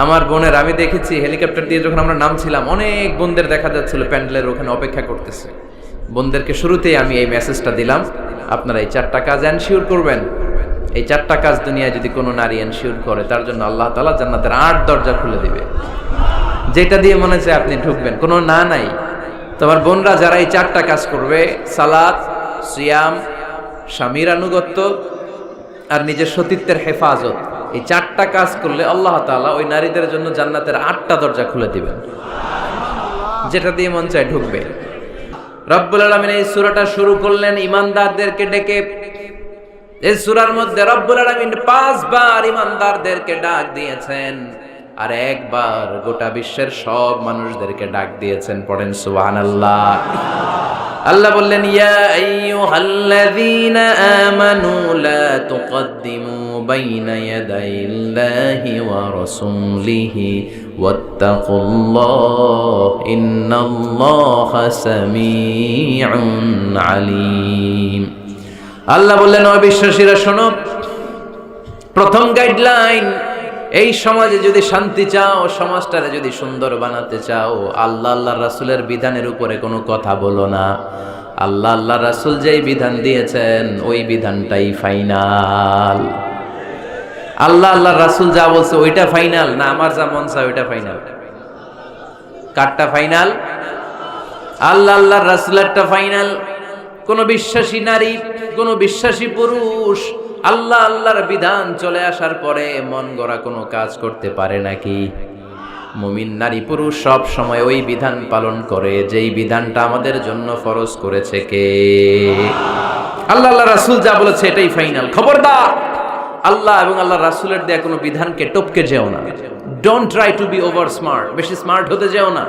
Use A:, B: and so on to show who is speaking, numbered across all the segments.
A: আমার বোনের আমি দেখেছি হেলিকপ্টার দিয়ে যখন আমরা নামছিলাম অনেক বোনদের দেখা যাচ্ছিল প্যান্ডেলের ওখানে অপেক্ষা করতেছে। বোনদেরকে শুরুতেই আমি এই মেসেজটা দিলাম, আপনারা এই 4টা কাজ এনশিওর করবেন। এই 4টা কাজ দুনিয়ায় যদি কোনো নারী এনশিওর করে তার জন্য আল্লাহ তাআলা জান্নাতের 8 দরজা খুলে দিবে। যেটা দিয়ে মনে চায় আপনি ঢুকবেন, কোনো না নাই। তোমার বোনরা যারা এই 4টা কাজ করবে, সালাত, সিয়াম, স্বামীর আনুগত্য আর নিজের সতীত্বের হেফাজত, এই 4টা কাজ করলে আল্লাহ তাআলা ওই নারীদের জন্য জান্নাতের 8টা দরজা খুলে দিবেন, যেটা দিয়ে মন চায় ঢুকবে। রব্বুল আলামিন এই সূরাটা শুরু করলেন ঈমানদারদেরকে ডেকে। এই সূরার মধ্যে রব্বুল আলামিন 5 বার ঈমানদারদেরকে ডাক দিয়েছেন, আর একবার গোটা বিশ্বের সব মানুষদেরকে ডাক দিয়েছেন। পড়েন সুবহানাল্লাহ। আল্লাহ বললেন, ইয়া আইয়ুহাল্লাযীনা আমানু লা তুকদ্দিমু বাইনা ইয়াদাইল্লাহি ওয়া রাসূলিহি ওয়াত্তাকুল্লাহ ইন্নাল্লাহা সামিউন আলীম। আল্লাহ বললেন, ও বিশ্বাসীরা শোনো, প্রথম গাইডলাইন, এই সমাজে যদি শান্তি চাও, সমাজটারে যদি সুন্দর বানাতে চাও, আল্লাহ আল্লাহর রাসূলের বিধানের উপরে কোনো কথা বলো না। আল্লাহ আল্লাহর রাসূল যেই বিধান দিয়েছেন ওই বিধানটাই ফাইনাল। আল্লাহ আল্লাহর রাসূল যা বলছে ওইটা ফাইনাল না আমার যা মন চায় ওইটা ফাইনাল? কারটা ফাইনাল? আল্লাহ আল্লাহর রাসূলেরটা ফাইনাল। কোন বিশ্বাসী নারী, কোন বিশ্বাসী পুরুষ আল্লাহ আল্লাহর বিধান চলে আসার পরে মন গড়া কোনো কাজ করতে পারে নাকি? মুমিন নারী পুরুষ সব সময় ওই বিধান পালন করে যেই বিধানটা আমাদের জন্য ফরজ করেছে কে? আল্লাহ আল্লাহ রাসূল যা বলেছে এটাই ফাইনাল। খবরদার, আল্লাহ এবং আল্লাহ রাসূলের দেয়া কোনো বিধানকে টপকে যেও না। Don't try to be over smart. বেশি স্মার্ট হতে যেও না।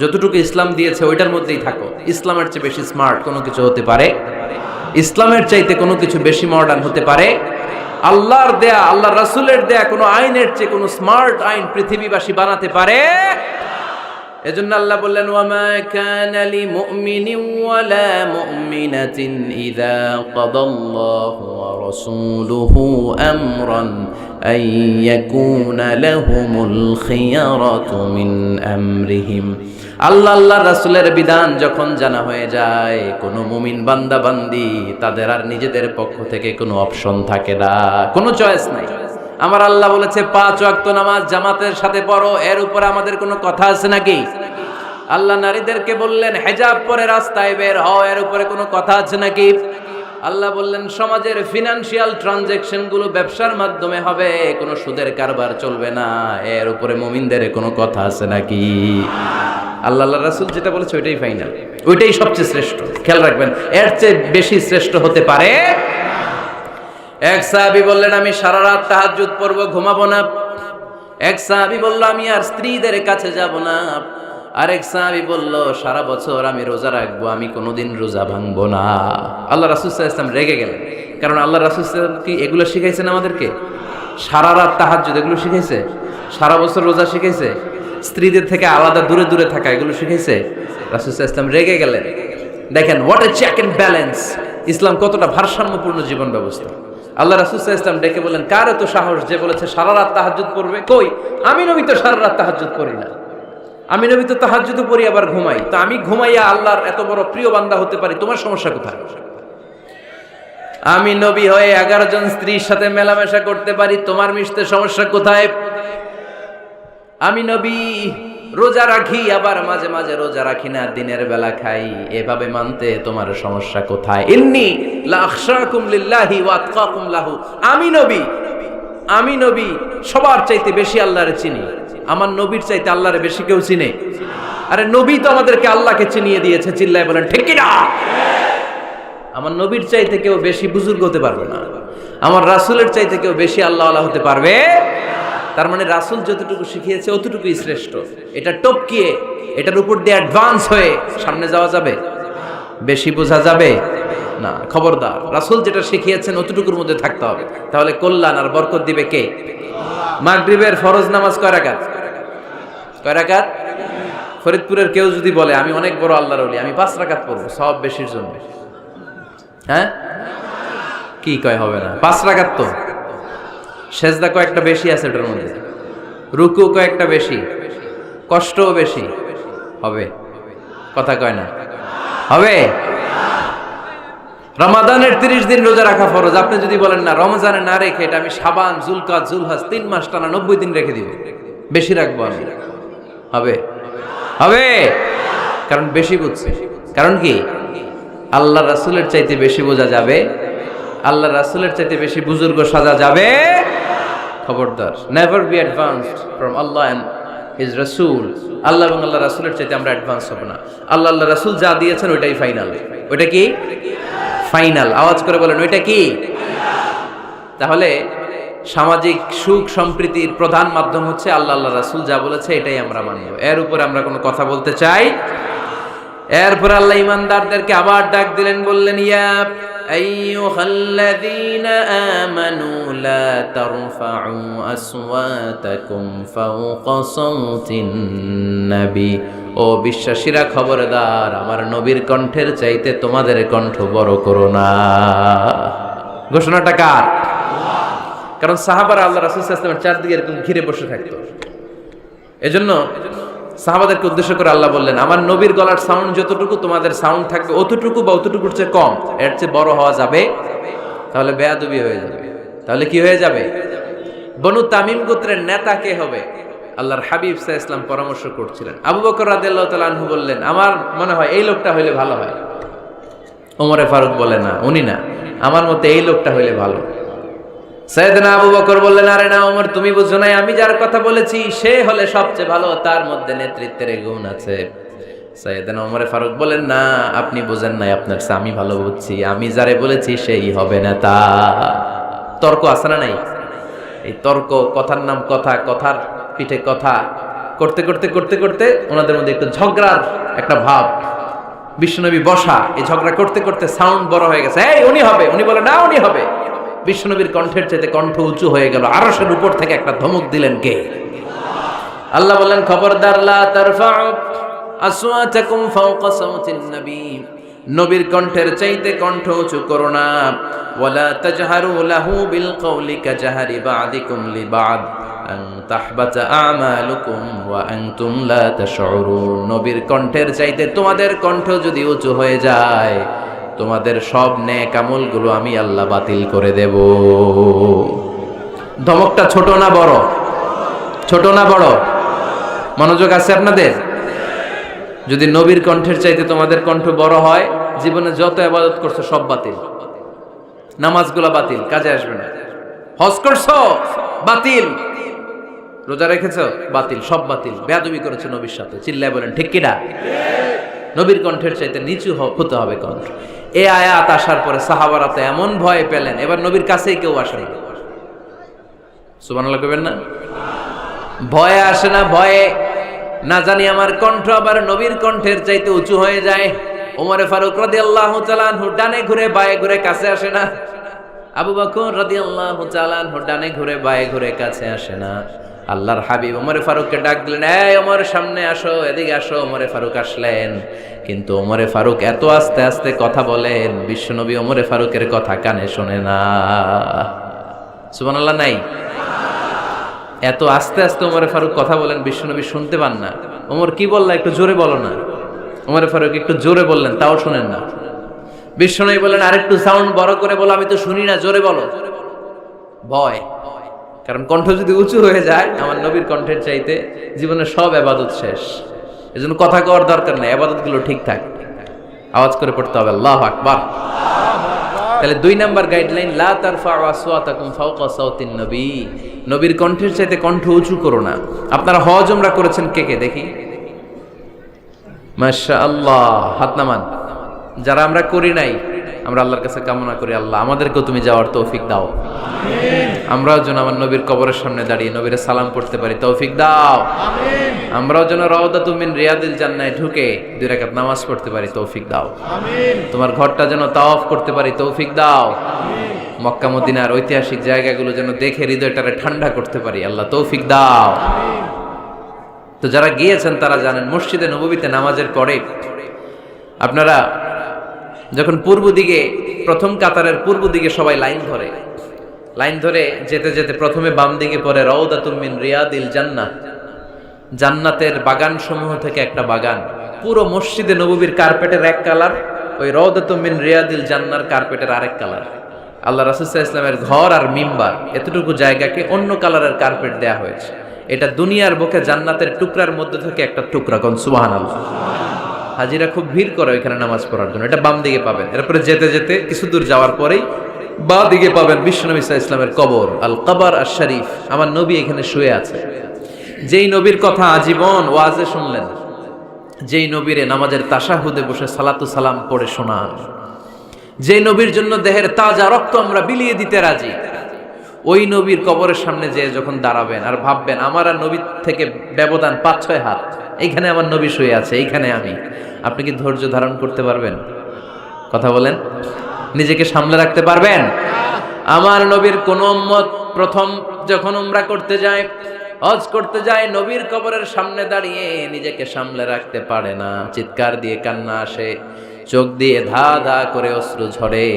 A: যতটুকু ইসলাম দিয়েছে ওইটার মধ্যেই থাকো। ইসলামের চেয়ে বেশি স্মার্ট কোনো কিছু হতে পারে? ইসলামের চাইতে কোনো কিছু বেশি মডার্ন হতে পারে? আল্লাহর দেয়া, আল্লাহ রাসূলের দেয়া কোনো আইনের চেয়ে কোনো স্মার্ট আইন পৃথিবীবাসী বানাতে পারে? এজন্য আল্লাহ বললেন, ওয়ামা কানা লিমুমিনিন ওয়ালা মুমিনাতিন ইযা কাদাল্লাহু ওয়া রাসূলুহু আমরান আন ইয়াকুনা লাহুমুল খিয়ারাতু মিন আমরিহিম। আল্লাহ আল্লাহর রাসূলের বিধান যখন জানা হয়ে যায়, কোনো মুমিন বান্দা বান্দি তাদের আর নিজেদের পক্ষ থেকে কোনো অপশন থাকে না, কোনো চয়েস নাই। আমার আল্লাহ বলেছে 5 ওয়াক্ত নামাজ জামাতের সাথে পড়ো, এর উপরে আমাদের কোনো কথা আছে নাকি? আল্লাহ নারীদেরকে বললেন হিজাব পরে রাস্তায় বের হও, এর উপরে কোনো কথা আছে নাকি? আল্লাহ বললেন সমাজের ফিনান্সিয়াল ট্রানজাকশন গুলো ব্যবসার মাধ্যমে হবে, কোনো সুদের কারবার চলবে না, এর উপরে মুমিনদের কোনো কথা আছে নাকি? আল্লাহ আল্লাহ রাসূল যেটা বলেছে ওইটাই ফাইনাল, ওইটাই সবচেয়ে শ্রেষ্ঠ। খেয়াল রাখবেন, এর চেয়ে বেশি শ্রেষ্ঠ হতে পারে? এক সাহাবী বললেন, আমি সারা রাত তাহাজ্জুদ পড়বো, ঘুমাবো না। এক সাহাবী বলল, আমি আর স্ত্রীদের কাছে যাব না। আরেক সাহাবী বলল, সারা বছর আমি রোজা রাখবো, আমি কোনোদিন রোজা ভাঙবো না। আল্লাহ রাসূল সাল্লাল্লাহু আলাইহি ওয়াসাল্লাম রেগে গেলেন, কারণ আল্লাহ রাসূল সাল্লাল্লাহু আলাইহি ওয়াসাল্লাম কি এগুলো শিখাইছেন আমাদেরকে? সারা রাত তাহাজ্জুদ এগুলো শিখাইছে? সারা বছর রোজা শিখাইছে? স্ত্রীদের থেকে আলাদা দূরে দূরে থাকা এগুলো শিখাইছে? রাসূল সাল্লাল্লাহু আলাইহি ওয়াসাল্লাম রেগে গেলেন। দেখেন what a check and balance. ইসলাম কতটা ভারসাম্যপূর্ণ জীবন ব্যবস্থা। আল্লাহ রাসূল সাল্লাল্লাহু আলাইহি ওয়াসাল্লাম ডেকে বললেন, কার এত সাহস যে বলেছে সারা রাত তাহাজ্জুদ পড়বে? কই, আমি নবী তো সারা রাত তাহাজ্জুদ পড়ি না। আমি নবী তো তাহাজ্জুদও পড়ি আবার ঘুমাই। তো আমি ঘুমাইয়া আল্লাহর এত বড় প্রিয় বান্দা হতে পারি, তোমার সমস্যা কোথায়? আমি নবী হয়ে 11 জন স্ত্রীর সাথে মেলামেশা করতে পারি, তোমার মিশতে সমস্যা কোথায়? আমি নবী রোজা রাখি, আবার মাঝে মাঝে রোজা রাখি না, দিনের বেলা খাই, এভাবে মানতে তোমার সমস্যা কোথায়? ইন্নী লা আখশাকুম লিল্লাহি ওয়া আতকাকুম লাহু। আমি নবী সবার চাইতে বেশি আল্লাহরে চিনি। আমার নবীর চাইতে আল্লাহরে বেশি কেউ চিনে? আরে নবী তো আমাদেরকে আল্লাহকে চিনিয়ে দিয়েছে, চিল্লায় বলেন ঠিক কি না? আমার নবীর চাইতে কেউ বেশি বুজুর্গ হতে পারবে না, আমার রাসূলের চাইতে কেউ বেশি আল্লাহওয়ালা হতে পারবে? তার মানে রাসূল যতটুকু শিখিয়েছে অতটুকুই শ্রেষ্ঠ। এটা টপকিয়ে, এটার উপর দিয়ে অ্যাডভান্স হয়ে সামনে যাওয়া যাবে? বেশি বোঝা যাবে না। খবরদার, রাসূল যেটা শিখিয়েছেন অতটুকুর মধ্যে থাকতে হবে, তাহলে কল্যাণ আর বরকত দিবে কে? মাগরিবের ফরজ নামাজ কয় রাকাত? কয় রাকাত? ফরিদপুরের কেউ যদি বলে আমি অনেক বড় আল্লাহর ওলি, আমি 5 রাকাত পড়বো, সব বেশির জন্য, হ্যাঁ কি কয় হবে না? 5 রাকাত তো সেজদা কয়েকটা বেশি আছে এটার মধ্যে, রুকু কয়েকটা বেশি, কষ্টও বেশি হবে, কথা কয় না হবে। রমাদানের 30 দিন রোজা রাখা ফরজ, আপনি যদি বলেন না রমজানে না রেখে এটা আমি শাবান, জুলকাদ, জুলহাজ 3 মাস টানা 90 দিন রেখে দিব, বেশি রাখবো আমি, হবে হবে, কারণ বেশি বুঝছে। কারণ কি আল্লাহ রাসূলের চাইতে বেশি বোঝা যাবে, আল্লাহ রাসূলের চাইতে বেশি বুজুর্গ সাজা যাবে। খবরদার, never be advanced from Allah and his রাসূল। আল্লাহ এবং আল্লাহ রাসূলের চাইতে আমরা অ্যাডভান্স হব না। আল্লাহ রাসূল যা দিয়েছেন ওইটাই ফাইনাল। ওইটা কি ফাইনাল? আওয়াজ করে বলেন ওইটা কি। তাহলে সামাজিক সুখ সম্প্রীতির প্রধান মাধ্যম হচ্ছে আল্লাহ রাসূল যা বলেছে এটাই আমরা মানব, এর উপরে আমরা কোনো কথা বলতে চাই। এরপর আল্লাহ ইমানদারদেরকে আবার ডাক দিলেন, বললেন ইয়া আইয়ুহাল্লাযীনা আমানু লা তারফাউ আসওয়াতাকুম ফাওকা সাওতিন নবী। ও বিশ্বাসীরা খবরদার, আমার নবীর কণ্ঠের চাইতে তোমাদের কণ্ঠ বড় করো না। ঘোষণাটা কার? কারণ সাহাবারা আল্লাহ রাসূল সাল্লাল্লাহু আলাইহি ওয়াসাল্লামের চারদিকে এরকম ঘিরে বসে থাকতো। এজন্য সাহাবাদেরকে উদ্দেশ্য করে আল্লাহ বললেন, আমার নবীর গলার সাউন্ড যতটুকু তোমাদের সাউন্ড থাকবে অতটুকু বা অতটুকুর চেয়ে কম, এর চেয়ে বড় হওয়া যাবে তাহলে বেয়াদবি হয়ে যাবে। তাহলে কি হয়ে যাবে? বনু তামিম গোত্রের নেতা কে হবে? আল্লাহর হাবিব সাল্লাল্লাহু আলাইহি ওয়াসাল্লাম পরামর্শ করছিলেন। আবু বকর রাদিয়াল্লাহু তাআলা আনহু বললেন, আমার মনে হয় এই লোকটা হইলে ভালো হয়। ওমরে ফারুক বলে না, উনি না, আমার মতে এই লোকটা হইলে ভালো। সাইয়েদনা আবু বকর বললেন, আরে না ওমর, তুমি বুঝো নাই, আমি যার কথা বলেছি সে হলে সবচেয়ে ভালো, তার মধ্যে নেতৃত্বের গুণ আছে। সাইয়েদনা ওমরে ফারুক বলেন, না আপনি বুঝেন নাই, আপনার চেয়ে আমি ভালো বুঝছি, আমি যারে বলেছি সেই হবে নেতা। তর্ক আছে না নাই? এই তর্ক, কথার নাম কথা, কথার পিঠে কথা করতে করতে করতে করতে ওনাদের মধ্যে একটু ঝগড়ার একটা ভাব, বিশ্বনবী বসা, এই ঝগড়া করতে করতে সাউন্ড বড় হয়ে গেছে, এই উনি হবে, উনি বলে না উনি হবে। বিশ্বনবীর কণ্ঠের চাইতে কণ্ঠ উঁচু হয়ে গেল, আরশের উপর থেকে একটা ধমক দিলেন কে? আল্লাহ বললেন, খবরদার, লা তারফাউ আসওয়াতাকুম ফাওকা সাওতিন নবী, নবীর কণ্ঠের চাইতে কণ্ঠ উঁচু করো না। ওয়ালা তাজহারু লাহু বিল কওলি কাজহারি বা'দিকুম লিবা'দ আন তাহবাতা আমালুকুম ওয়া আনতুম লা তাশউরুন। নবীর কণ্ঠের চাইতে তোমাদের কণ্ঠ যদি উঁচু হয়ে যায়, তোমাদের সব নেক আমলগুলো আমি আল্লাহ বাতিল করে দেব। ধমকটা ছোট না বড়? ছোট না বড়? মনোযোগ আছে আপনাদের? যদি নবীর কণ্ঠের চাইতে তোমাদের কণ্ঠ বড় হয়, জীবনে যত ইবাদত করছো সব বাতিল, নামাজগুলো বাতিল, কাজে আসবে না। হজ করছো বাতিল, রোজা রেখেছো বাতিল, সব বাতিল। বেয়াদবি করেছো নবীর সাথে, চিল্লায় বলেন ঠিক কিনা? নবীর কণ্ঠের চাইতে নিচু হতে হবে কণ্ঠ। এই আয়াত আসার পরে সাহাবারা তো এমন ভয় পেলেন, এবার নবীর কাছেই কেউ আসে না। সুবহানাল্লাহ কইবেন না? ভয়ে আসে না, ভয়ে না জানি আমার কণ্ঠ আবার নবীর কণ্ঠের চাইতে উঁচু হয়ে যায়। ওমরে ফারুক রাদিয়াল্লাহু তাআলা আনহু ডানে ঘুরে বায়ে ঘুরে কাছে আসে না। আবু বকর রাদিয়াল্লাহু তাআলা আনহু ডানে ঘুরে বায়ে ঘুরে কাছে আসে না। আল্লাহর হাবিব ওমরে ফারুককে ডাক দিলেন, এই ওমর সামনে আসো, এদিকে আসো। ওমরে ফারুক আসলেন, কিন্তু ওমরে ফারুক এত আস্তে আস্তে কথা বলেন, বিশ্বনবী ওমরে ফারুকের কথা কানে শোনে না। সুবহানাল্লাহ নাই? এত আস্তে আস্তে ওমরে ফারুক কথা বলেন, বিশ্বনবী শুনতে পান না। ওমর কি বললা, একটু জোরে বলো না। ওমরে ফারুক একটু জোরে বললেন, তাও শুনেন না। বিশ্বনবী বললেন, আরেকটু সাউন্ড বড় করে বলো, আমি তো শুনি না, জোরে বলো। ভয়, কারণ কণ্ঠ যদি উঁচু হয়ে যায় আমার নবীর কণ্ঠের চাইতে, জীবনের সব ইবাদত শেষ। এজন্য কথা কওয়ার দরকার নেই, ইবাদতগুলো ঠিকঠাক আওয়াজ করে পড়তে হবে, আল্লাহু আকবার। তাহলে 2 নাম্বার গাইডলাইন, লা তারফাউ আসওয়াতাকুম ফাওকা সাওতিন নবী, নবীর কণ্ঠের চাইতে কণ্ঠ উঁচু করো না। আপনারা হজ উমরা করেছেন কে কে দেখি? মাশাআল্লাহ, হাত নামান। যারা আমরা করি নাই, আমরা আল্লাহর কাছে কামনা করি, আল্লাহ আমাদেরকেও তুমি যাওয়ার তৌফিক দাও। আমিন। আমরাও যেন আমার নবীর কবরের সামনে দাঁড়িয়ে নবীর সালাম করতে পারি, তৌফিক দাও। আমিন। আমরাও যেন রাউদাতুম মিন রিয়াদিল জান্নাহে ঢুকে 2 রাকাত নামাজ পড়তে পারি, তৌফিক দাও। আমিন। তোমার ঘরটা যেন তাওয়াফ করতে পারি, তৌফিক দাও। আমিন। মক্কা মদিনার ঐতিহাসিক জায়গাগুলো যেন দেখে হৃদয়টারে ঠান্ডা করতে পারি, আল্লাহ তৌফিক দাও। আমিন। তো যারা গিয়েছেন তারা জানেন, মসজিদে নববীতে নামাজের পরে আপনারা যখন পূর্ব দিকে, প্রথম কাতারের পূর্ব দিকে সবাই লাইন ধরে, লাইন ধরে যেতে যেতে প্রথমে বাম দিকে পড়ে রাউদাতুম মিন রিয়াদিল জান্নাহ, জান্নাতের বাগান সমূহ থেকে একটা বাগান। পুরো মসজিদে নববীর কার্পেটের এক কালার, ওই রাউদাতুম মিন রিয়াদিল জান্নাহর কার্পেটের আরেক কালার। আল্লাহ রাসূল সাল্লাল্লাহু আলাইহি ওয়াসাল্লামের ঘর আর মিম্বার এতটুকু জায়গাকে অন্য কালারের কার্পেট দেয়া হয়েছে। এটা দুনিয়ার বুকে জান্নাতের টুকরার মধ্যে থেকে একটা টুকরা। কোন সুবহানাল্লাহ। হাজিরা খুব ভিড় করে ওইখানে নামাজ পড়ার জন্য। এটা বাম দিকে পাবেন। এরপরে যেতে যেতে কিছু দূর যাওয়ার পরেই বাঁ দিকে পাবেন বিশ্বনবী সাল্লাল্লাহু আলাইহি ওয়াসাল্লামের কবর, আল কবর আশ শরীফ। আমার নবী এখানে শুয়ে আছে। যেই নবীর কথা আজীবন ওয়াজে শুনলেন, যেই নবীরে নামাজের তাশাহুদে বসে সালাতু সালাম পড়ে শোনান, যে নবীর জন্য দেহের তাজা রক্ত আমরা বিলিয়ে দিতে রাজি, ওই নবীর কবরের সামনে যে যখন দাঁড়াবেন আর ভাববেন আমার আর নবীর থেকে ব্যবধান 5-6 হাত, এইখানে আমার নবী শুয়ে আছে, এইখানে আমি, আপনি কি ধৈর্য ধারণ করতে পারবেন? কথা বলেন, নিজেকে সামলে রাখতে পারবেন? আমার নবীর কোন উম্মত প্রথম যখন উমরা করতে যায়, হজ করতে যায়, নবীর কবরের সামনে দাঁড়িয়ে নিজেকে সামলে রাখতে পারে না, চিৎকার দিয়ে কান্না আসে, চোখ দিয়ে ধা ধা করে অশ্রু ঝরে।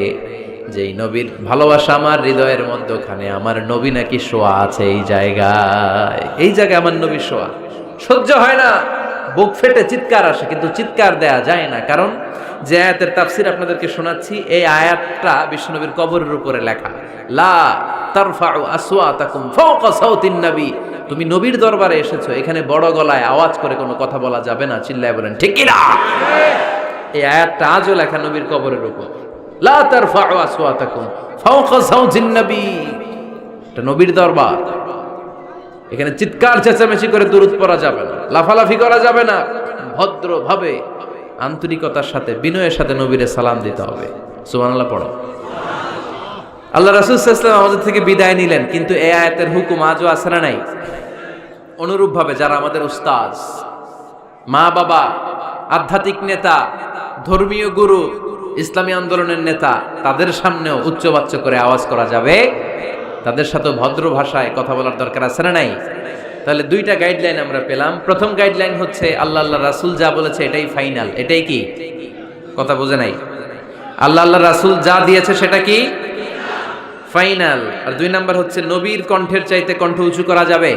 A: যেই নবীর ভালোবাসা আমার হৃদয়ের মধ্যখানে, আমার নবী নাকি শোয়া আছে এই জায়গায়, এই জায়গায় আমার নবী শোয়া। সহ্য হয় না, বুক ফেটে চিৎকার আসে, কিন্তু চিৎকার দেয়া যায় না। কারণ যে আয়াতের তাফসীর আপনাদেরকে শোনাচ্ছি, এই আয়াতটা বিশ্বনবীর কবরের উপরে লেখা। লা তারফাউ আসওয়াতাকুম ফাওকা সাউতিন নবী, তুমি নবীর দরবারে এসেছো, এখানে বড় গলায় আওয়াজ করে কোনো কথা বলা যাবে না। চিল্লায় বলেন ঠিক কি না? এই আয়াতটা আজও লেখা নবীর কবরের উপর। লা তারফাউ আসওয়াতাকুম ফাওকা সাউতিন নবী, এটা নবীর দরবার, এখানে চিৎকার চেঁচামেচি করে দুরূদ পড়া যাবে না, লাফালাফি করা যাবে না, ভদ্রভাবে আন্তরিকতার সাথে বিনয়ের সাথে নবীরে সালাম দিতে হবে। সুবহানাল্লাহ পড়ো। আল্লাহ রাসূল সাল্লাল্লাহু আলাইহি ওয়াসাল্লাম আমাদের থেকে বিদায় নিলেন, কিন্তু এই আয়াতের হুকুম আজও আছে না নাই? অনুরূপভাবে যারা আমাদের উস্তাদ, মা বাবা, আধ্যাত্মিক নেতা, ধর্মীয় গুরু, ইসলামী আন্দোলনের নেতা, তাদের সামনেও উচ্চবাচ্য করে আওয়াজ করা যাবে, তাদের সাথে ভদ্র ভাষায় কথা বলার দরকার আছে না নাই? তাহলে দুইটা গাইডলাইন আমরা পেলাম। প্রথম গাইডলাইন হচ্ছে আল্লাহ রাসূল যা বলেছে এটাই ফাইনাল। এটাই কি? কথা বোঝে নাই? আল্লাহ রাসূল যা দিয়েছে সেটা কি ফাইনাল। আর 2 নাম্বার হচ্ছে নবীর কণ্ঠের চাইতে কণ্ঠ উঁচু করা যাবে?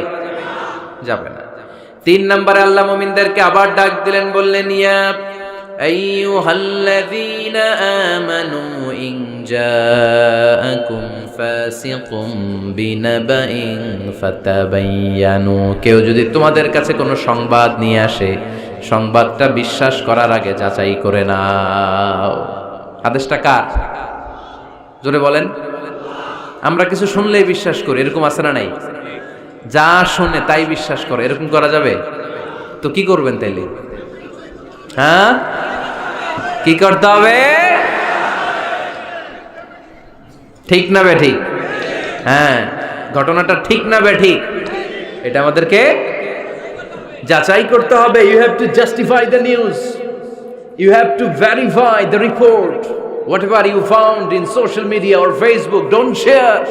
A: যাবে না। 3 নম্বরে আল্লাহ মুমিনদেরকে আবার ডাক দিলেন, বললেন ইয়া আইয়ুহাল্লাযীনা আমানু ইন জাআকুম ফাসিকুম বিনাবাইন ফাতাবায়ানু, কেউ যদি তোমাদের কাছে কোনো সংবাদ নিয়ে আসে, সংবাদটা বিশ্বাস করার আগে যাচাই করে নাও। আদেশটা কার? জোরে বলেন। আমরা কিছু শুনলেই বিশ্বাস করি, এরকম আছে না নাই? যা শুনে তাই বিশ্বাস করে, এরকম করা যাবে? তো কি করবেন তাইলে? হ্যাঁ, কি করতে হবে? ঠিক না বে ঠিক? হ্যাঁ, ঘটনাটা ঠিক না বে ঠিক, এটা আমাদেরকে যাচাই করতে হবে। You have to justify the news, you have to verify the report. Whatever you found in social media or Facebook, don't share.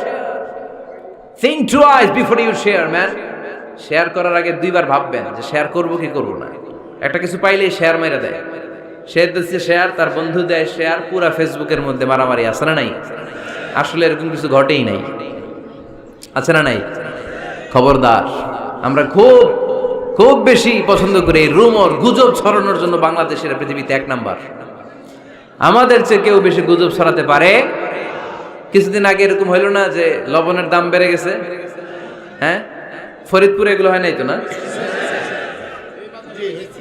A: Think twice before you share, man. Share করার আগে 2 বার ভাববেন যে শেয়ার করব কি করব না। একটা কিছু পাইলেই শেয়ার মেরে দেয়, সে দিচ্ছে শেয়ার, তার বন্ধু দেয় শেয়ার, পুরা ফেসবুকের মধ্যে মারামারি। আছে না নাই? আসলে এরকম কিছু ঘটেই নাই, আছে না নাই? খবরদার, আমরা খুব খুব বেশি পছন্দ করি এই রুমর, গুজব ছড়ানোর জন্য বাংলাদেশের পৃথিবীতে 1 নাম্বার। আমাদের চেয়ে কেউ বেশি গুজব ছড়াতে পারে? কিছুদিন আগে এরকম হইল না যে লবণের দাম বেড়ে গেছে? হ্যাঁ, ফরিদপুরে এগুলো হয় নাই তো না?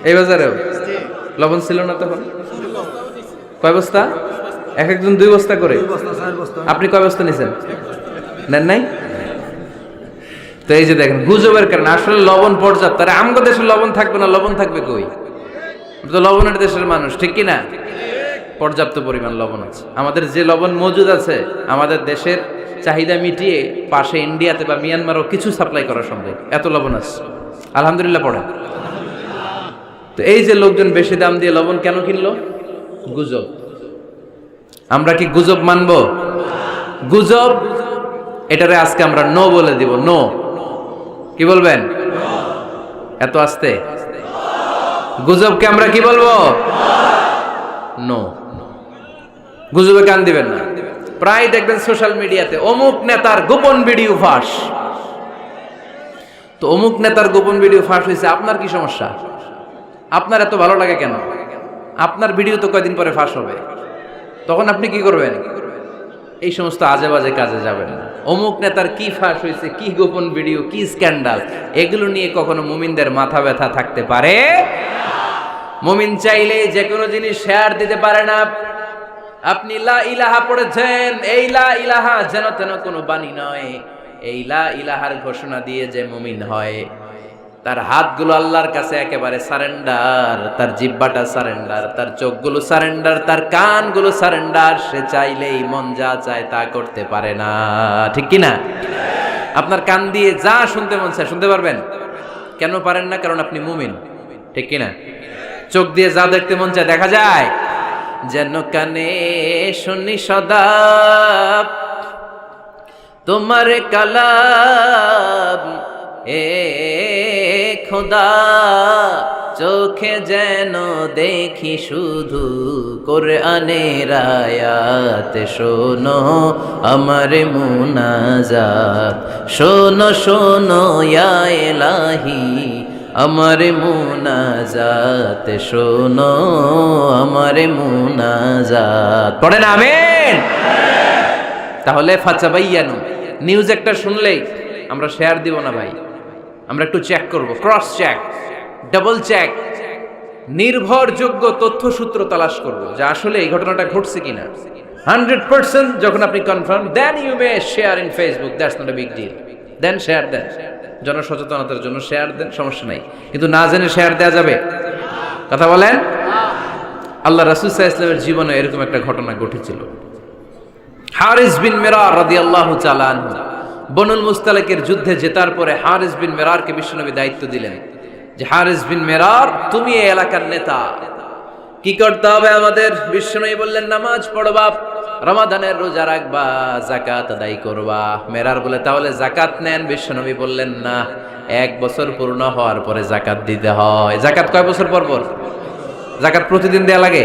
A: এই বাজারেও লবণ ছিল না তখন? কয় বস্তা? এক একজন 2 বস্তা করে। আপনি কয় বস্তা নিছেন? নেন নাই? তো এই যে দেখেন গুজবের কারণে আসলে লবণ পর্যাপ্ত। আরে আমগো দেশে লবণ থাকবে না, লবণ থাকবে কই? তো লবণের দেশের মানুষ, ঠিক কি না? পর্যাপ্ত পরিমাণ লবণ আছে। আমাদের যে লবণ মজুদ আছে, আমাদের দেশের চাহিদা মিটিয়ে পাশে ইন্ডিয়াতে বা মিয়ানমারও কিছু সাপ্লাই করা সম্ভব, এত লবণ আছে। আলহামদুলিল্লাহ পড়ে। তো এই যে লোকজন বেশি দাম দিয়ে লবণ কেন কিনলো? গুজব। আমরা কি গুজব মানব? গুজব, এটারে আজকে আমরা নো বলে দিব। নো। কি বলবেন? এত আস্তে? গুজবকে আমরা কি বলবো? নো। গুজবে কান দিবেন না। প্রায় দেখবেন সোশ্যাল মিডিয়াতে অমুক নেতার গোপন ভিডিও ফাঁস। তো অমুক নেতার গোপন ভিডিও ফাঁস হয়েছে, আপনার কি সমস্যা? আপনার এত ভালো লাগে কেন? আপনার ভিডিও তো কয়দিন পরে ফাঁস হবে, তখন আপনি কি করবেন? এই সমস্ত আজে বাজে কাজে যাবেন না। অমুক নেতার কি ফাঁস হয়েছে, কি গোপন ভিডিও, কি স্ক্যান্ডাল, এগুলো নিয়ে কখনো মুমিনদের মাথা ব্যথা থাকতে পারে? মুমিন চাইলে যে কোনো জিনিস শেয়ার দিতে পারে না। আপনি লা ইলাহা পড়েছেন, এই লা ইলাহা যেন তেন কোনো বাণী নয়। এই লা ইলাহার ঘোষণা দিয়ে যে মুমিন হয়, তার হাতগুলো আল্লাহর কাছে একেবারে সারেন্ডার, তার জিহ্বাটা সারেন্ডার, তার চোখগুলো সারেন্ডার, তার কানগুলো সারেন্ডার। সে চাইলেই মন যা চায় তা করতে পারে না, ঠিক কি না? আপনার কান দিয়ে যা শুনতে মন চায় শুনতে পারবেন? কেন পারেন না? কারণ আপনি মুমিন, ঠিক কি না? চোখ দিয়ে যা দেখতে মন চায় দেখা যায়। যেন কানে শুনি সদা তোমার কালাম, এ খোদা চোখে যেন দেখি শুধু কোরআনের আয়াত। শোনো আমার মুনাজাত, শোনো শোনো ইয়া ইলাহি আমার মুনাজাত, শোনো আমার মুনাজাত। পড়েন আমিন। তাহলে ফাতাবাইয়ানু, নিউজ একটা শুনলেই আমরা শেয়ার দিব না ভাই, আমরা একটু চেক করব, ক্রস চেক, ডাবল চেক, নির্ভরযোগ্য তথ্যসূত্র তালাশ করব যে আসলে এই ঘটনাটা ঘটছে কিনা। 100% যখন আপনি confirm, then you may share in Facebook, that's not a big deal. দেন শেয়ার দেন, জনসচেতনতার জন্য শেয়ার দেন, সমস্যা নাই। কিন্তু না জেনে শেয়ার দেওয়া যাবে? কথা বলেন। আল্লাহ রাসূল সাল্লাল্লাহু আলাইহি ওয়াসাল্লামের জীবনে এরকম একটা ঘটনা ঘটেছিল। হারিস বিন মিরার রাদিয়াল্লাহু তাআলা আনহু বনুল মুস্তালিকের যুদ্ধে জেতার পরে হারিস বিন মিরারকে বিশ্বনবী দায়িত্ব দিলেন যে হারিস বিন মিরার, তুমি এই এলাকার নেতা, কি করতে হবে আমাদের? বিশ্বনবী বললেন, নামাজ পড়বা, রমাদানের রোজা রাখবা, যাকাত আদায় করবা। মেরার বলে, তাহলে যাকাত নেন? বিশ্বনবী বললেন, না, 1 বছর পূর্ণ হওয়ার পরে যাকাত দিতে হয়। যাকাত কয় বছর পর পর? যাকাত প্রতিদিন দেয়া লাগে।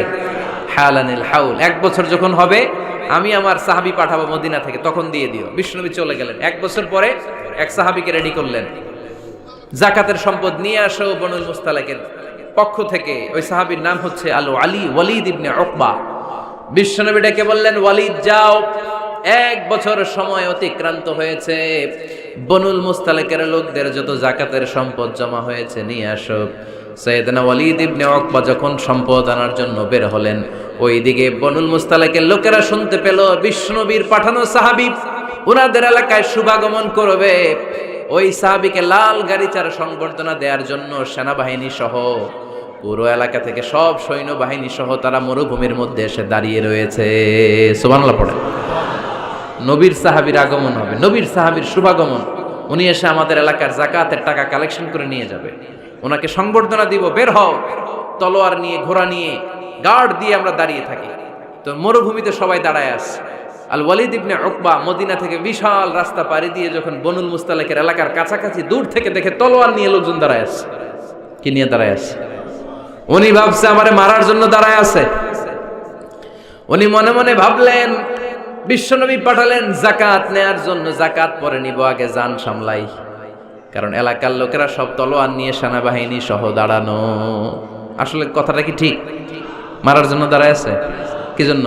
A: হালানিল হাউল, 1 বছর যখন হবে আমি আমার সাহাবী পাঠাবো মদিনা থেকে, তখন দিয়ে দিও। বিশ্বনবী চলে গেলেন। 1 বছর পরে এক সাহাবীকে রেডি করলেন, যাকাতের সম্পদ নিয়ে আসো বনুল মুস্তালিকের পক্ষ থেকে। ওই সাহাবীর নাম হচ্ছে আলী ওয়ালিদ ইবনে উকবা। বিশ্বনবী ডেকে বললেন, ওয়ালিদ যাও, 1 বছর সময় অতিক্রান্ত হয়েছে, বনুল মুস্তালিকের লোকদের যত যাকাতের সম্পদ জমা হয়েছে নিয়ে আসো। সাইয়েদনা ওয়ালিদ ইবনে উকবা যখন সম্পদ আনার জন্য বের হলেন, ওইদিকে বনুল মুস্তালিকের লোকেরা শুনতে পেল বিশ্বনবীর পাঠানো সাহাবী ওনাদের এলাকায় শুভাগমন করবে। ওই সাহাবীকে লাল গাড়িচার সংবর্ধনা দেওয়ার জন্য সেনাবাহিনী সহ পুরো এলাকা থেকে সব সৈন্যবাহিনী সহ তারা মরুভূমির মধ্যে এসে দাঁড়িয়ে রয়েছে। সুবহানাল্লাহ পড়ে। নবীর সাহাবীর আগমন হবে, নবীর সাহাবীর শুভাগমন। উনি এসে আমাদের এলাকার যাকাতের টাকা কালেকশন করে নিয়ে যাবে, ওনাকে সংবর্ধনা দিব, বের হও। তলোয়ার নিয়ে, ঘোড়া নিয়ে, গার্ড দিয়ে আমরা দাঁড়িয়ে থাকি। তো মরুভূমিতে সবাই দাঁড়ায় আছে। আল ওয়ালিদ ইবনে উকবা মদিনা থেকে বিশাল রাস্তা পাড়ি দিয়ে যখন বনুল মুস্তালিকের এলাকার কাছাকাছি দূর থেকে দেখে তলোয়ার নিয়ে লোকজন দাঁড়ায় আছে। কি নিয়ে দাঁড়ায় আছে? উনি ভাবছে আমারে মারার জন্য দাঁড়ায় আছে। উনি মনে মনে ভাবলেন, বিশ্বনবী পাঠালেন যাকাত নেয়ার জন্য, যাকাত পরে নিব, আগে জান সামলাই। কারণ এলাকার লোকেরা সব তলোয়ার নিয়ে সেনাবাহিনী সহ দাঁড়ানো। আসলে কথাটা কি ঠিক? মারার জন্য দাঁড়ায় আছে? কি জন্য?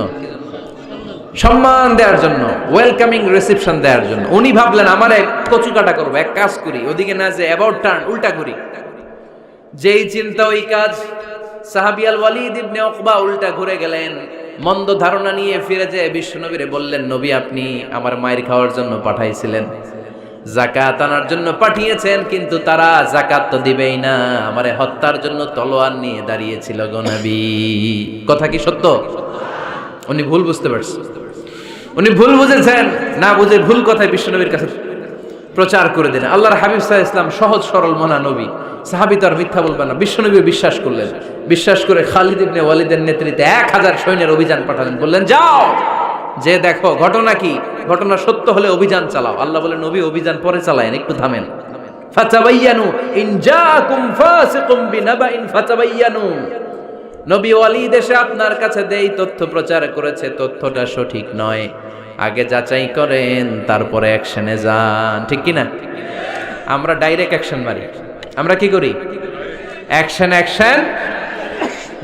A: সম্মান দেওয়ার জন্য, ওয়েলকামিং রিসেপশন দেওয়ার জন্য। উনি ভাবলেন আমারে কচু কাটা করবো, এক কাজ করি, ওদিকে না যে অ্যাবাউট টার্ন, উল্টা করি। যেই চিন্তা ওই কাজ। সাহাবী আল ওয়ালিদ ইবনে উকবা উল্টা ঘুরে গেলেন, মন্দ ধারণা নিয়ে ফিরে যেয়ে বিশ্বনবীরে বললেন, নবী আপনি আমার মায়ের খাওয়ার জন্য পাঠাইছিলেন, যাকাত আনার জন্য পাঠিয়েছেন, কিন্তু তারা যাকাত তো দিবেই না, আমারে হত্যার জন্য তলোয়ার নিয়ে দাঁড়িয়েছিল গো নবী। কথা কি সত্য? উনি ভুল বুঝতে পারছেন, উনি ভুল বুঝেছেন। না বুঝে ভুল কথায় বিশ্বনবীর কাছে প্রচার করে দিলেন। আল্লাহর হাবিব সাল্লাল্লাহু আলাইহি ওয়াসাল্লাম সহজ সরল মনা নবী, সাহাবী তো আর মিথ্যা বলবেন না। বিশ্বনবী বিশ্বাস করলেন। বিশ্বাস করে খালিদ ইবনে ওয়ালিদের নেতৃত্বে 1000 সৈন্যের অভিযান পাঠালেন। বললেন, যাও, যে দেখো ঘটনা কি, ঘটনা সত্য হলে অভিযান চালাও। আল্লাহ বলেন, নবী অভিযান পরে চালায়েন, একটু থামেন। ফাতাবায়ানু ইন জাআকুম ফাসিকুম বিনাবাইন ফাতাবায়ানু। নবী ওয়ালিদ এসে আপনার কাছে দেই তথ্য প্রচার করেছে, তথ্যটা সঠিক নয়, আগে যাচাই করেন, তারপরে অ্যাকশনে যান, ঠিক কি না? আমরা ডাইরেক্ট অ্যাকশন মারি। আমরা কি করি? অ্যাকশন অ্যাকশন,